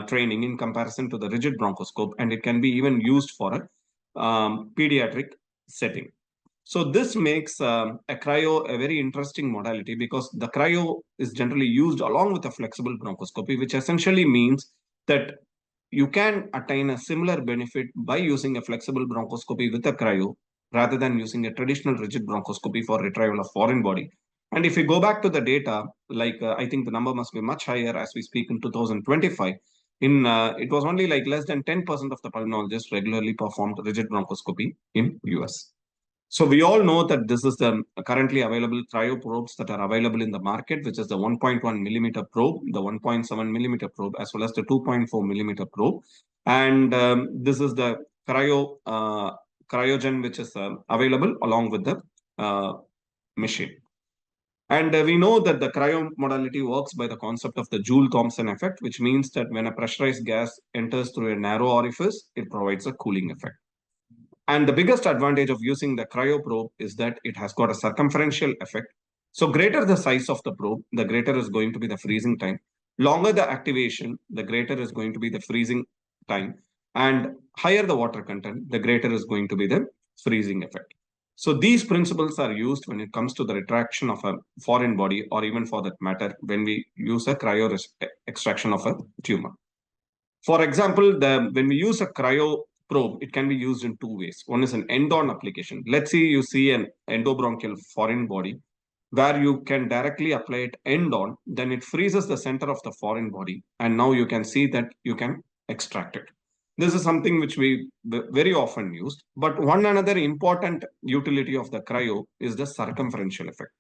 training in comparison to the rigid bronchoscope, and it can be even used for a pediatric setting. So this makes a cryo a very interesting modality, because the cryo is generally used along with a flexible bronchoscopy, which essentially means that you can attain a similar benefit by using a flexible bronchoscopy with a cryo rather than using a traditional rigid bronchoscopy for retrieval of foreign body. And if we go back to the data, like I think the number must be much higher as we speak in 2025. It was only like less than 10% of the pulmonologists regularly performed rigid bronchoscopy in US. So we all know that this is the currently available cryo probes that are available in the market, which is the 1.1 millimeter probe, the 1.7 millimeter probe, as well as the 2.4 millimeter probe. And this is the cryogen, which is available along with the machine. And we know that the cryo modality works by the concept of the Joule-Thomson effect, which means that when a pressurized gas enters through a narrow orifice, it provides a cooling effect. And the biggest advantage of using the cryo probe is that it has got a circumferential effect. So greater the size of the probe, the greater is going to be the freezing time. Longer the activation, the greater is going to be the freezing time. And higher the water content, the greater is going to be the freezing effect. So these principles are used when it comes to the retraction of a foreign body, or even for that matter, when we use a cryo extraction of a tumor. For example, when we use a cryo probe, it can be used in two ways. One is an end-on application. Let's say you see an endobronchial foreign body where you can directly apply it end-on, then it freezes the center of the foreign body, and now you can see that you can extract it. This is something which we very often used. But one another important utility of the cryo is the circumferential effect.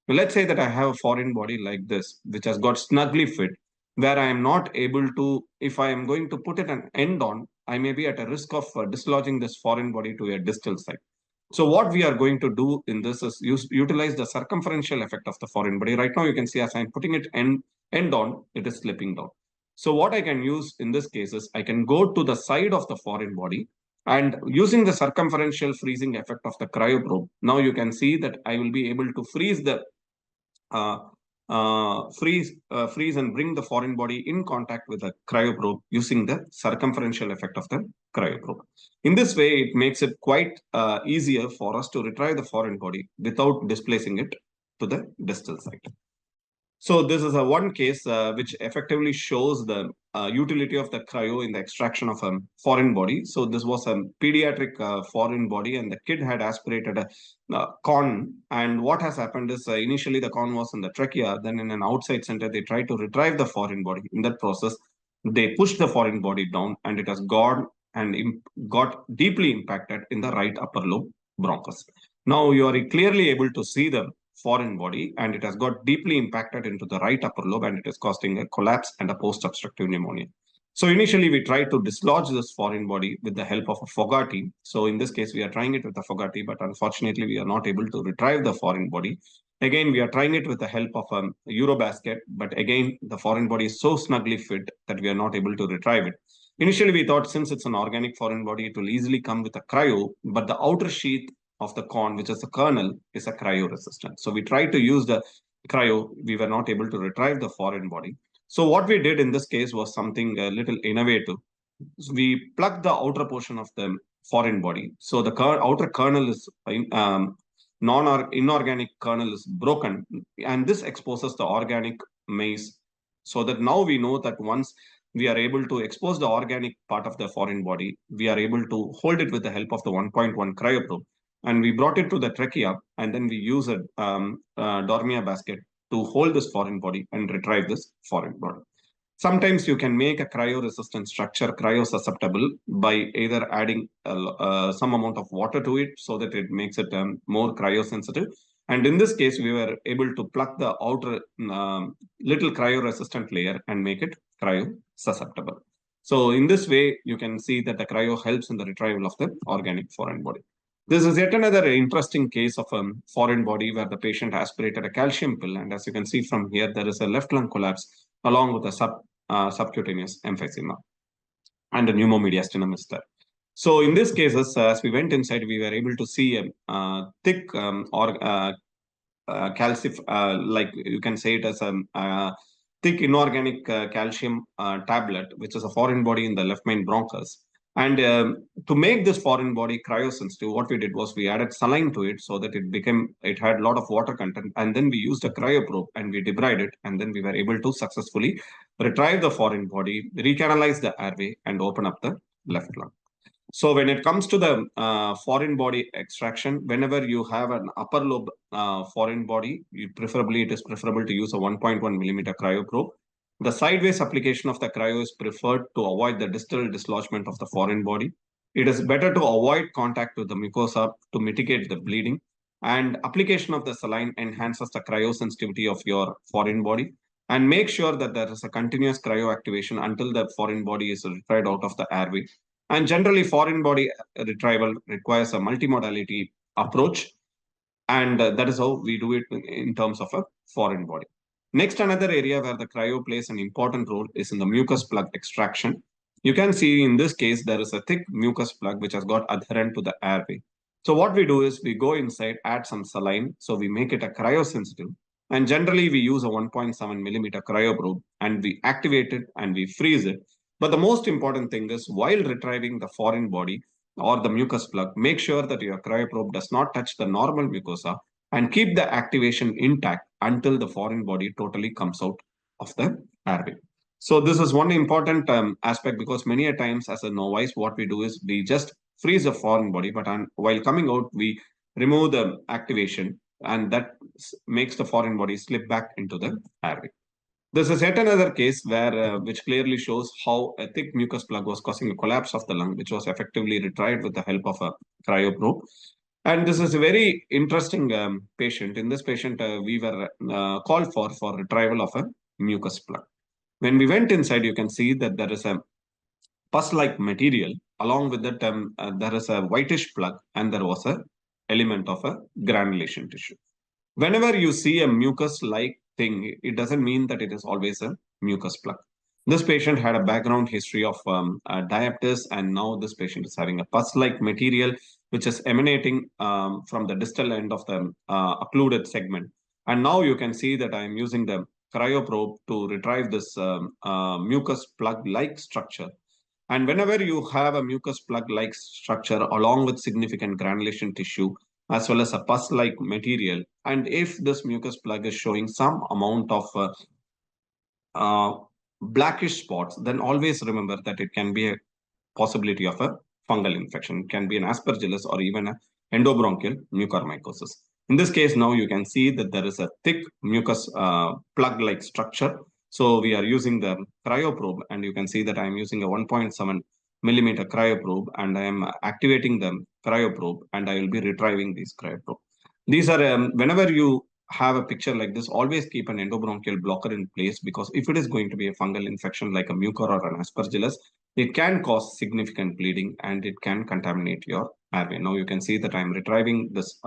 Now, let's say that I have a foreign body like this, which has got snugly fit, where I am not able to, if I am going to put it an end on, I may be at a risk of dislodging this foreign body to a distal site. So what we are going to do in this is utilize the circumferential effect of the foreign body. Right now you can see as I'm putting it end on, it is slipping down. So what I can use in this case is I can go to the side of the foreign body, and using the circumferential freezing effect of the cryo probe, now you can see that I will be able to freeze the freeze and bring the foreign body in contact with the cryoprobe using the circumferential effect of the cryoprobe. In this way, it makes it quite easier for us to retrieve the foreign body without displacing it to the distal site. So this is a one case which effectively shows the utility of the cryo in the extraction of a foreign body. So this was a pediatric foreign body, and the kid had aspirated a con. And what has happened is initially the con was in the trachea. Then in an outside center, they tried to retrieve the foreign body. In that process, they pushed the foreign body down, and it has gone and got deeply impacted in the right upper lobe bronchus. Now you are clearly able to see the foreign body, and it has got deeply impacted into the right upper lobe, and it is causing a collapse and a post-obstructive pneumonia. So initially we tried to dislodge this foreign body with the help of a Fogarty. So in this case, we are trying it with a Fogarty, but unfortunately we are not able to retrieve the foreign body. Again, we are trying it with the help of a Eurobasket, but again, the foreign body is so snugly fit that we are not able to retrieve it. Initially, we thought since it's an organic foreign body, it will easily come with a cryo, but the outer sheath of the con, which is the kernel, is a cryo resistant. So we tried to use the cryo. We were not able to retrieve the foreign body. So what we did in this case was something a little innovative. So we plugged the outer portion of the foreign body. So the outer kernel is inorganic kernel is broken, and this exposes the organic maze. So that now we know that once we are able to expose the organic part of the foreign body, we are able to hold it with the help of the 1.1 cryoprobe. And we brought it to the trachea, and then we use a Dormia basket to hold this foreign body and retrieve this foreign body. Sometimes you can make a cryo-resistant structure cryo-susceptible by either adding some amount of water to it so that it makes it more cryo-sensitive. And in this case, we were able to pluck the outer little cryo-resistant layer and make it cryo-susceptible. So in this way, you can see that the cryo helps in the retrieval of the organic foreign body. This is yet another interesting case of a foreign body where the patient aspirated a calcium pill. And as you can see from here, there is a left lung collapse along with a subcutaneous emphysema and a pneumomediastinum is there. So in these cases, as we went inside, we were able to see a thick calcium, like you can say it as a thick inorganic calcium tablet, which is a foreign body in the left main bronchus. And to make this foreign body cryosensitive, what we did was we added saline to it so that it had a lot of water content. And then we used a cryoprobe and we debrided it. And then we were able to successfully retrieve the foreign body, recanalize the airway, and open up the left lung. So when it comes to the foreign body extraction, whenever you have an upper lobe foreign body, it is preferable to use a 1.1 millimeter cryoprobe. The sideways application of the cryo is preferred to avoid the distal dislodgement of the foreign body. It is better to avoid contact with the mucosa to mitigate the bleeding. And application of the saline enhances the cryosensitivity of your foreign body. And make sure that there is a continuous cryoactivation until the foreign body is retrieved out of the airway. And generally, foreign body retrieval requires a multimodality approach. And that is how we do it in terms of a foreign body. Next, another area where the cryo plays an important role is in the mucus plug extraction. You can see in this case, there is a thick mucus plug which has got adherent to the airway. So what we do is we go inside, add some saline. So we make it a cryosensitive. And generally, we use a 1.7 millimeter cryoprobe and we activate it and we freeze it. But the most important thing is while retrieving the foreign body or the mucus plug, make sure that your cryoprobe does not touch the normal mucosa and keep the activation intact until the foreign body totally comes out of the airway. So this is one important aspect, because many a times as a novice, what we do is we just freeze the foreign body, but while coming out, we remove the activation, and that makes the foreign body slip back into the airway. This is yet another case where which clearly shows how a thick mucus plug was causing a collapse of the lung, which was effectively retrieved with the help of a cryoprobe. And this is a very interesting patient. In this patient, we were called for retrieval of a mucus plug. When we went inside, you can see that there is a pus-like material. Along with that, there is a whitish plug, and there was a element of a granulation tissue. Whenever you see a mucus-like thing, it doesn't mean that it is always a mucus plug. This patient had a background history of diabetes, and now this patient is having a pus-like material which is emanating from the distal end of the occluded segment. And now you can see that I am using the cryoprobe to retrieve this mucus plug-like structure. And whenever you have a mucus plug-like structure along with significant granulation tissue, as well as a pus-like material, and if this mucus plug is showing some amount of blackish spots, then always remember that it can be a possibility of a fungal infection. It can be an aspergillus or even an endobronchial mucormycosis. In this case, now you can see that there is a thick mucus plug-like structure. So we are using the cryoprobe, and you can see that I am using a 1.7 millimeter cryoprobe, and I am activating the cryoprobe, and I will be retrieving these cryoprobe. These are, whenever you have a picture like this, always keep an endobronchial blocker in place, because if it is going to be a fungal infection like a mucor or an aspergillus, it can cause significant bleeding and it can contaminate your airway. Now you can see that I'm retrieving this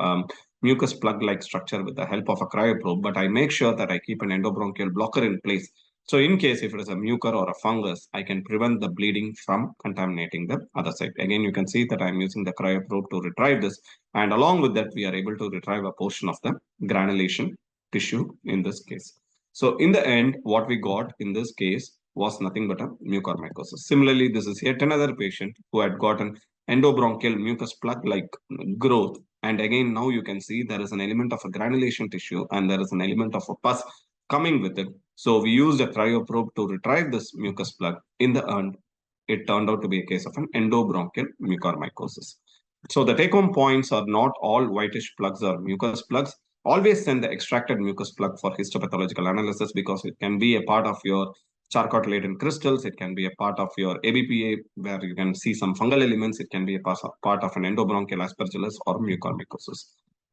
mucus plug-like structure with the help of a cryoprobe, but I make sure that I keep an endobronchial blocker in place. So in case if it is a mucor or a fungus, I can prevent the bleeding from contaminating the other side. Again, you can see that I'm using the cryoprobe to retrieve this. And along with that, we are able to retrieve a portion of the granulation tissue in this case. So in the end, what we got in this case was nothing but a mucormycosis. Similarly, this is yet another patient who had gotten endobronchial mucus plug-like growth. And again, now you can see there is an element of a granulation tissue and there is an element of a pus coming with it. So we used a cryoprobe to retrieve this mucus plug. In the end, it turned out to be a case of an endobronchial mucormycosis. So the take-home points are not all whitish plugs or mucus plugs. Always send the extracted mucus plug for histopathological analysis, because it can be a part of your charcot-laden crystals. It can be a part of your ABPA, where you can see some fungal elements. It can be a part of an endobronchial aspergillus or mucormycosis.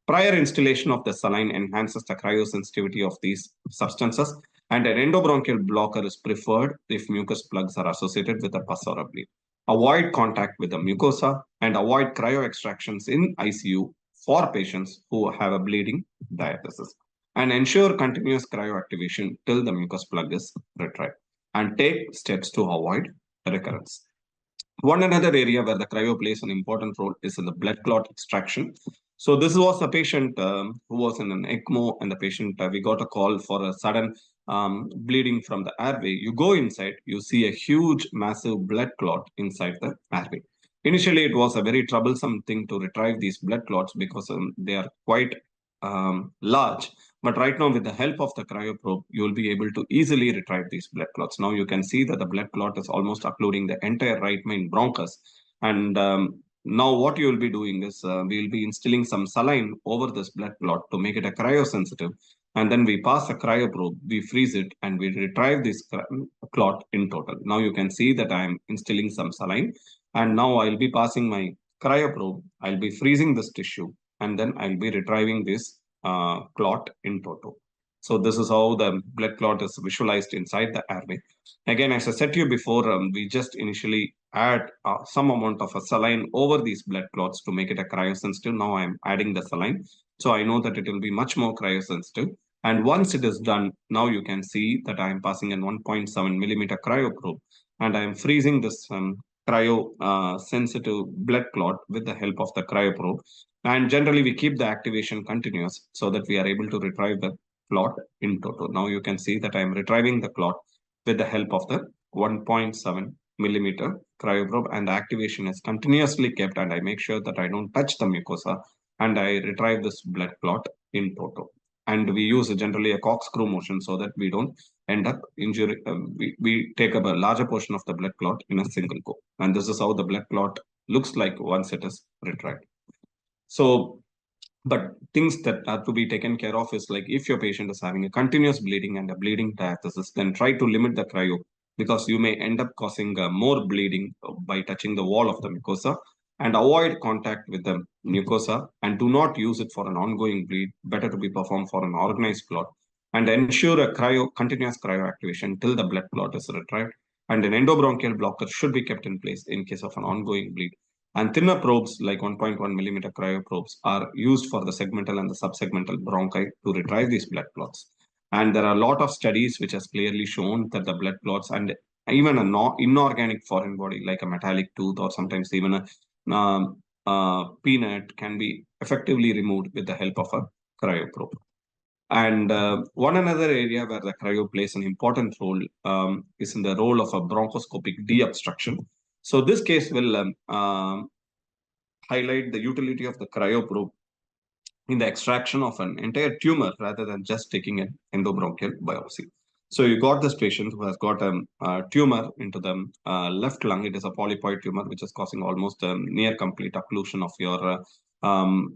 Prior installation of the saline enhances the cryosensitivity of these substances, and an endobronchial blocker is preferred if mucus plugs are associated with a pus or a bleed. Avoid contact with the mucosa and avoid cryo extractions in ICU for patients who have a bleeding diathesis. And ensure continuous cryoactivation till the mucus plug is retrieved. And take steps to avoid recurrence. One another area where the cryo plays an important role is in the blood clot extraction. So this was a patient who was in an ECMO, and the patient, we got a call for a sudden bleeding from the airway, you go inside, you see a huge, massive blood clot inside the airway. Initially, it was a very troublesome thing to retrieve these blood clots because they are quite large. But right now, with the help of the cryoprobe, you will be able to easily retrieve these blood clots. Now you can see that the blood clot is almost occluding the entire right main bronchus. And now what you will be doing is we will be instilling some saline over this blood clot to make it a cryosensitive. And then we pass a cryoprobe, we freeze it, and we retrieve this clot in total. Now you can see that I am instilling some saline. And now I'll be passing my cryoprobe. I'll be freezing this tissue, and then I'll be retrieving this clot in toto. So this is how the blood clot is visualized inside the airway. Again, as I said to you before, we just initially add some amount of a saline over these blood clots to make it a cryosensitive. Now I'm adding the saline. So I know that it will be much more cryosensitive. And once it is done, now you can see that I'm passing a 1.7 millimeter cryoprobe, and I'm freezing this cryo-sensitive blood clot with the help of the cryoprobe. And generally, we keep the activation continuous so that we are able to retrieve the clot in toto. Now you can see that I am retrieving the clot with the help of the 1.7 millimeter cryoprobe, and the activation is continuously kept, and I make sure that I don't touch the mucosa, and I retrieve this blood clot in toto. And we use generally a corkscrew motion so that we don't end up injury. We take up a larger portion of the blood clot in a single go. And this is how the blood clot looks like once it is retrieved. So, but things that have to be taken care of is like if your patient is having a continuous bleeding and a bleeding diathesis, then try to limit the cryo, because you may end up causing more bleeding by touching the wall of the mucosa, and avoid contact with the mucosa, and do not use it for an ongoing bleed. Better to be performed for an organized clot, and ensure a continuous cryo activation till the blood clot is retrieved. And an endobronchial blocker should be kept in place in case of an ongoing bleed. And thinner probes like 1.1 millimeter cryoprobes are used for the segmental and the subsegmental bronchi to retrieve these blood clots. And there are a lot of studies which has clearly shown that the blood clots and even an inorganic foreign body like a metallic tooth or sometimes even a peanut can be effectively removed with the help of a cryoprobe. And one another area where the cryo plays an important role is in the role of a bronchoscopic deobstruction. So this case will highlight the utility of the cryoprobe in the extraction of an entire tumor rather than just taking an endobronchial biopsy. So you got this patient who has got a tumor into the left lung. It is a polypoid tumor which is causing almost near complete occlusion of your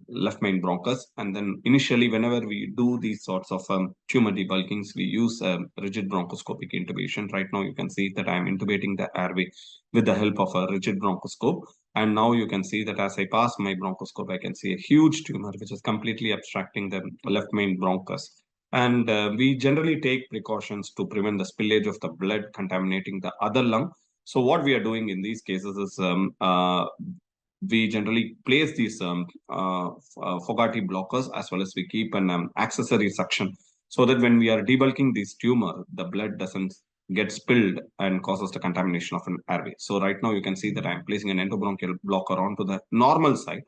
left main bronchus. And then initially, whenever we do these sorts of tumor debulkings, we use rigid bronchoscopic intubation. Right now, you can see that I am intubating the airway with the help of a rigid bronchoscope. And now you can see that as I pass my bronchoscope, I can see a huge tumor which is completely obstructing the left main bronchus. And we generally take precautions to prevent the spillage of the blood contaminating the other lung. So what we are doing in these cases is we generally place these Fogarty blockers, as well as we keep an accessory suction, so that when we are debulking this tumor, the blood doesn't get spilled and causes the contamination of an airway. So right now you can see that I'm placing an endobronchial blocker onto the normal side.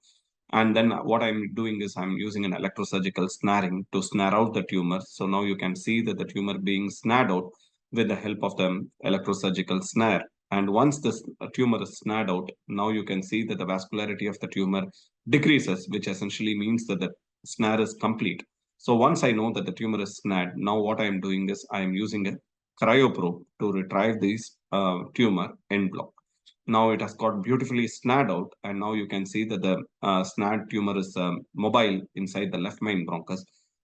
And then what I'm doing is I'm using an electrosurgical snaring to snare out the tumor. So now you can see that the tumor being snared out with the help of the electrosurgical snare. And once this tumor is snared out, now you can see that the vascularity of the tumor decreases, which essentially means that the snare is complete. So once I know that the tumor is snared, now what I'm doing is I'm using a cryoprobe to retrieve this tumor en bloc. Now it has got beautifully snared out, and now you can see that the snared tumor is mobile inside the left main bronchus.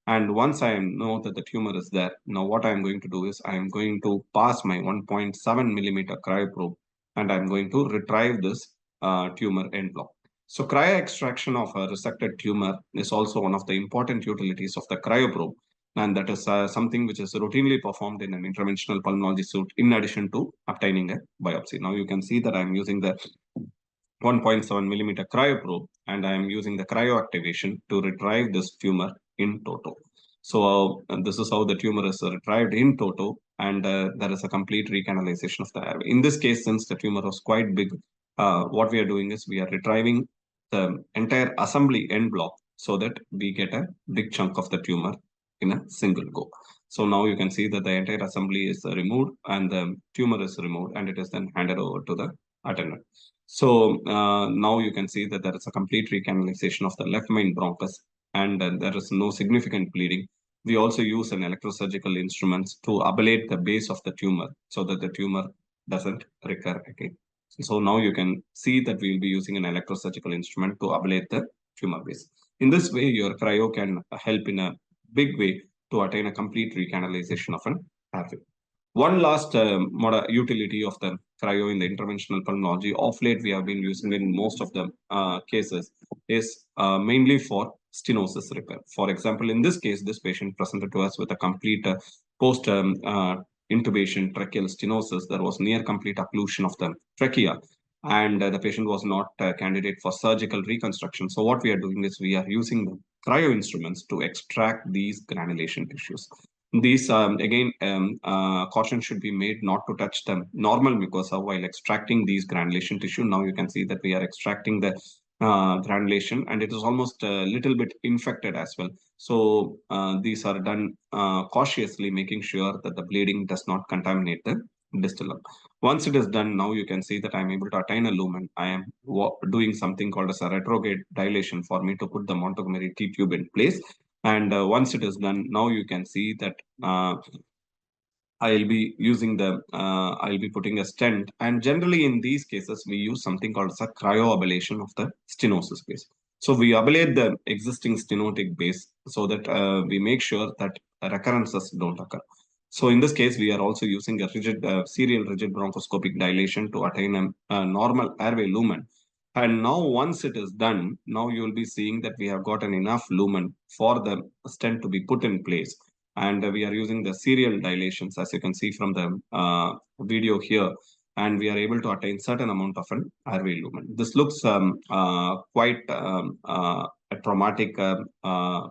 And once I know that the tumor is there, now what I'm going to do is I'm going to pass my 1.7 millimeter cryoprobe, and I'm going to retrieve this tumor en bloc. So cryo extraction of a resected tumor is also one of the important utilities of the cryoprobe. And that is something which is routinely performed in an interventional pulmonology suite in addition to obtaining a biopsy. Now you can see that I'm using the 1.7 millimeter cryoprobe, and I'm using the cryoactivation to retrieve this tumor in toto. So this is how the tumor is retrieved in toto, and there is a complete recanalization of the airway. In this case, since the tumor was quite big, what we are doing is we are retrieving the entire assembly en bloc so that we get a big chunk of the tumor in a single go. So now you can see that the entire assembly is removed and the tumor is removed, and it is then handed over to the attendant. So now you can see that there is a complete recanalization of the left main bronchus, and there is no significant bleeding. We also use an electrosurgical instruments to ablate the base of the tumor so that the tumor doesn't recur again. So now you can see that we will be using an electrosurgical instrument to ablate the tumor base. In this way, your cryo can help in a big way to attain a complete recanalization of an airway. One last utility of the cryo in the interventional pulmonology, of late we have been using in most of the cases, is mainly for stenosis repair. For example, in this case, this patient presented to us with a complete post intubation tracheal stenosis. There was near complete occlusion of the trachea, and the patient was not a candidate for surgical reconstruction. So what we are doing is we are using the cryo instruments to extract these granulation tissues. These caution should be made not to touch the normal mucosa while extracting these granulation tissue. Now you can see that we are extracting the granulation, and it is almost a little bit infected as well. So these are done cautiously, making sure that the bleeding does not contaminate the distillum. Once it is done, now you can see that I'm able to attain a lumen. I am doing something called as a retrograde dilation for me to put the Montgomery T tube in place. And once it is done, now you can see that I'll be using I'll be putting a stent. And generally in these cases, we use something called as a cryoablation of the stenosis base. So we ablate the existing stenotic base so that we make sure that recurrences don't occur. So in this case, we are also using a rigid, serial rigid bronchoscopic dilation to attain a normal airway lumen. And now once it is done, now you will be seeing that we have gotten enough lumen for the stent to be put in place. And we are using the serial dilations, as you can see from the video here. And we are able to attain certain amount of an airway lumen. This looks quite a traumatic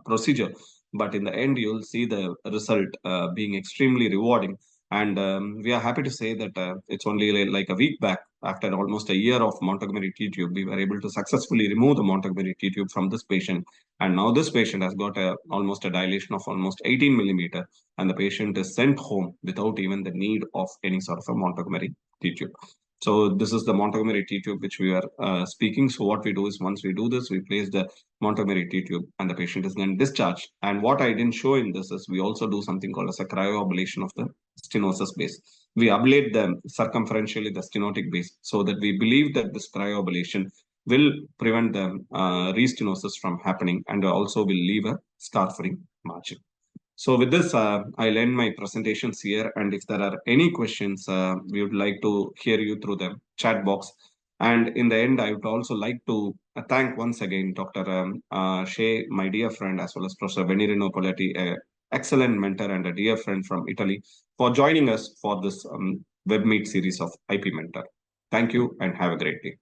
procedure. But in the end, you'll see the result being extremely rewarding. And we are happy to say that it's only like a week back, after almost a year of Montgomery T tube, we were able to successfully remove the Montgomery T tube from this patient. And now this patient has got almost a dilation of almost 18 millimeter, and the patient is sent home without even the need of any sort of a Montgomery T tube. So this is the Montgomery T tube which we are speaking. So what we do is, once we do this, we place the Montgomery T tube and the patient is then discharged. And what I didn't show in this is we also do something called as a cryoablation of the stenosis base. We ablate them circumferentially the stenotic base, so that we believe that this cryoablation will prevent the restenosis from happening, and also will leave a scar-free margin. So with this, I'll end my presentations here. And if there are any questions, we would like to hear you through the chat box. And in the end, I would also like to thank once again Dr. Shea, my dear friend, as well as Professor Venerino Poletti, an excellent mentor and a dear friend from Italy, for joining us for this web meet series of IP Mentor. Thank you and have a great day.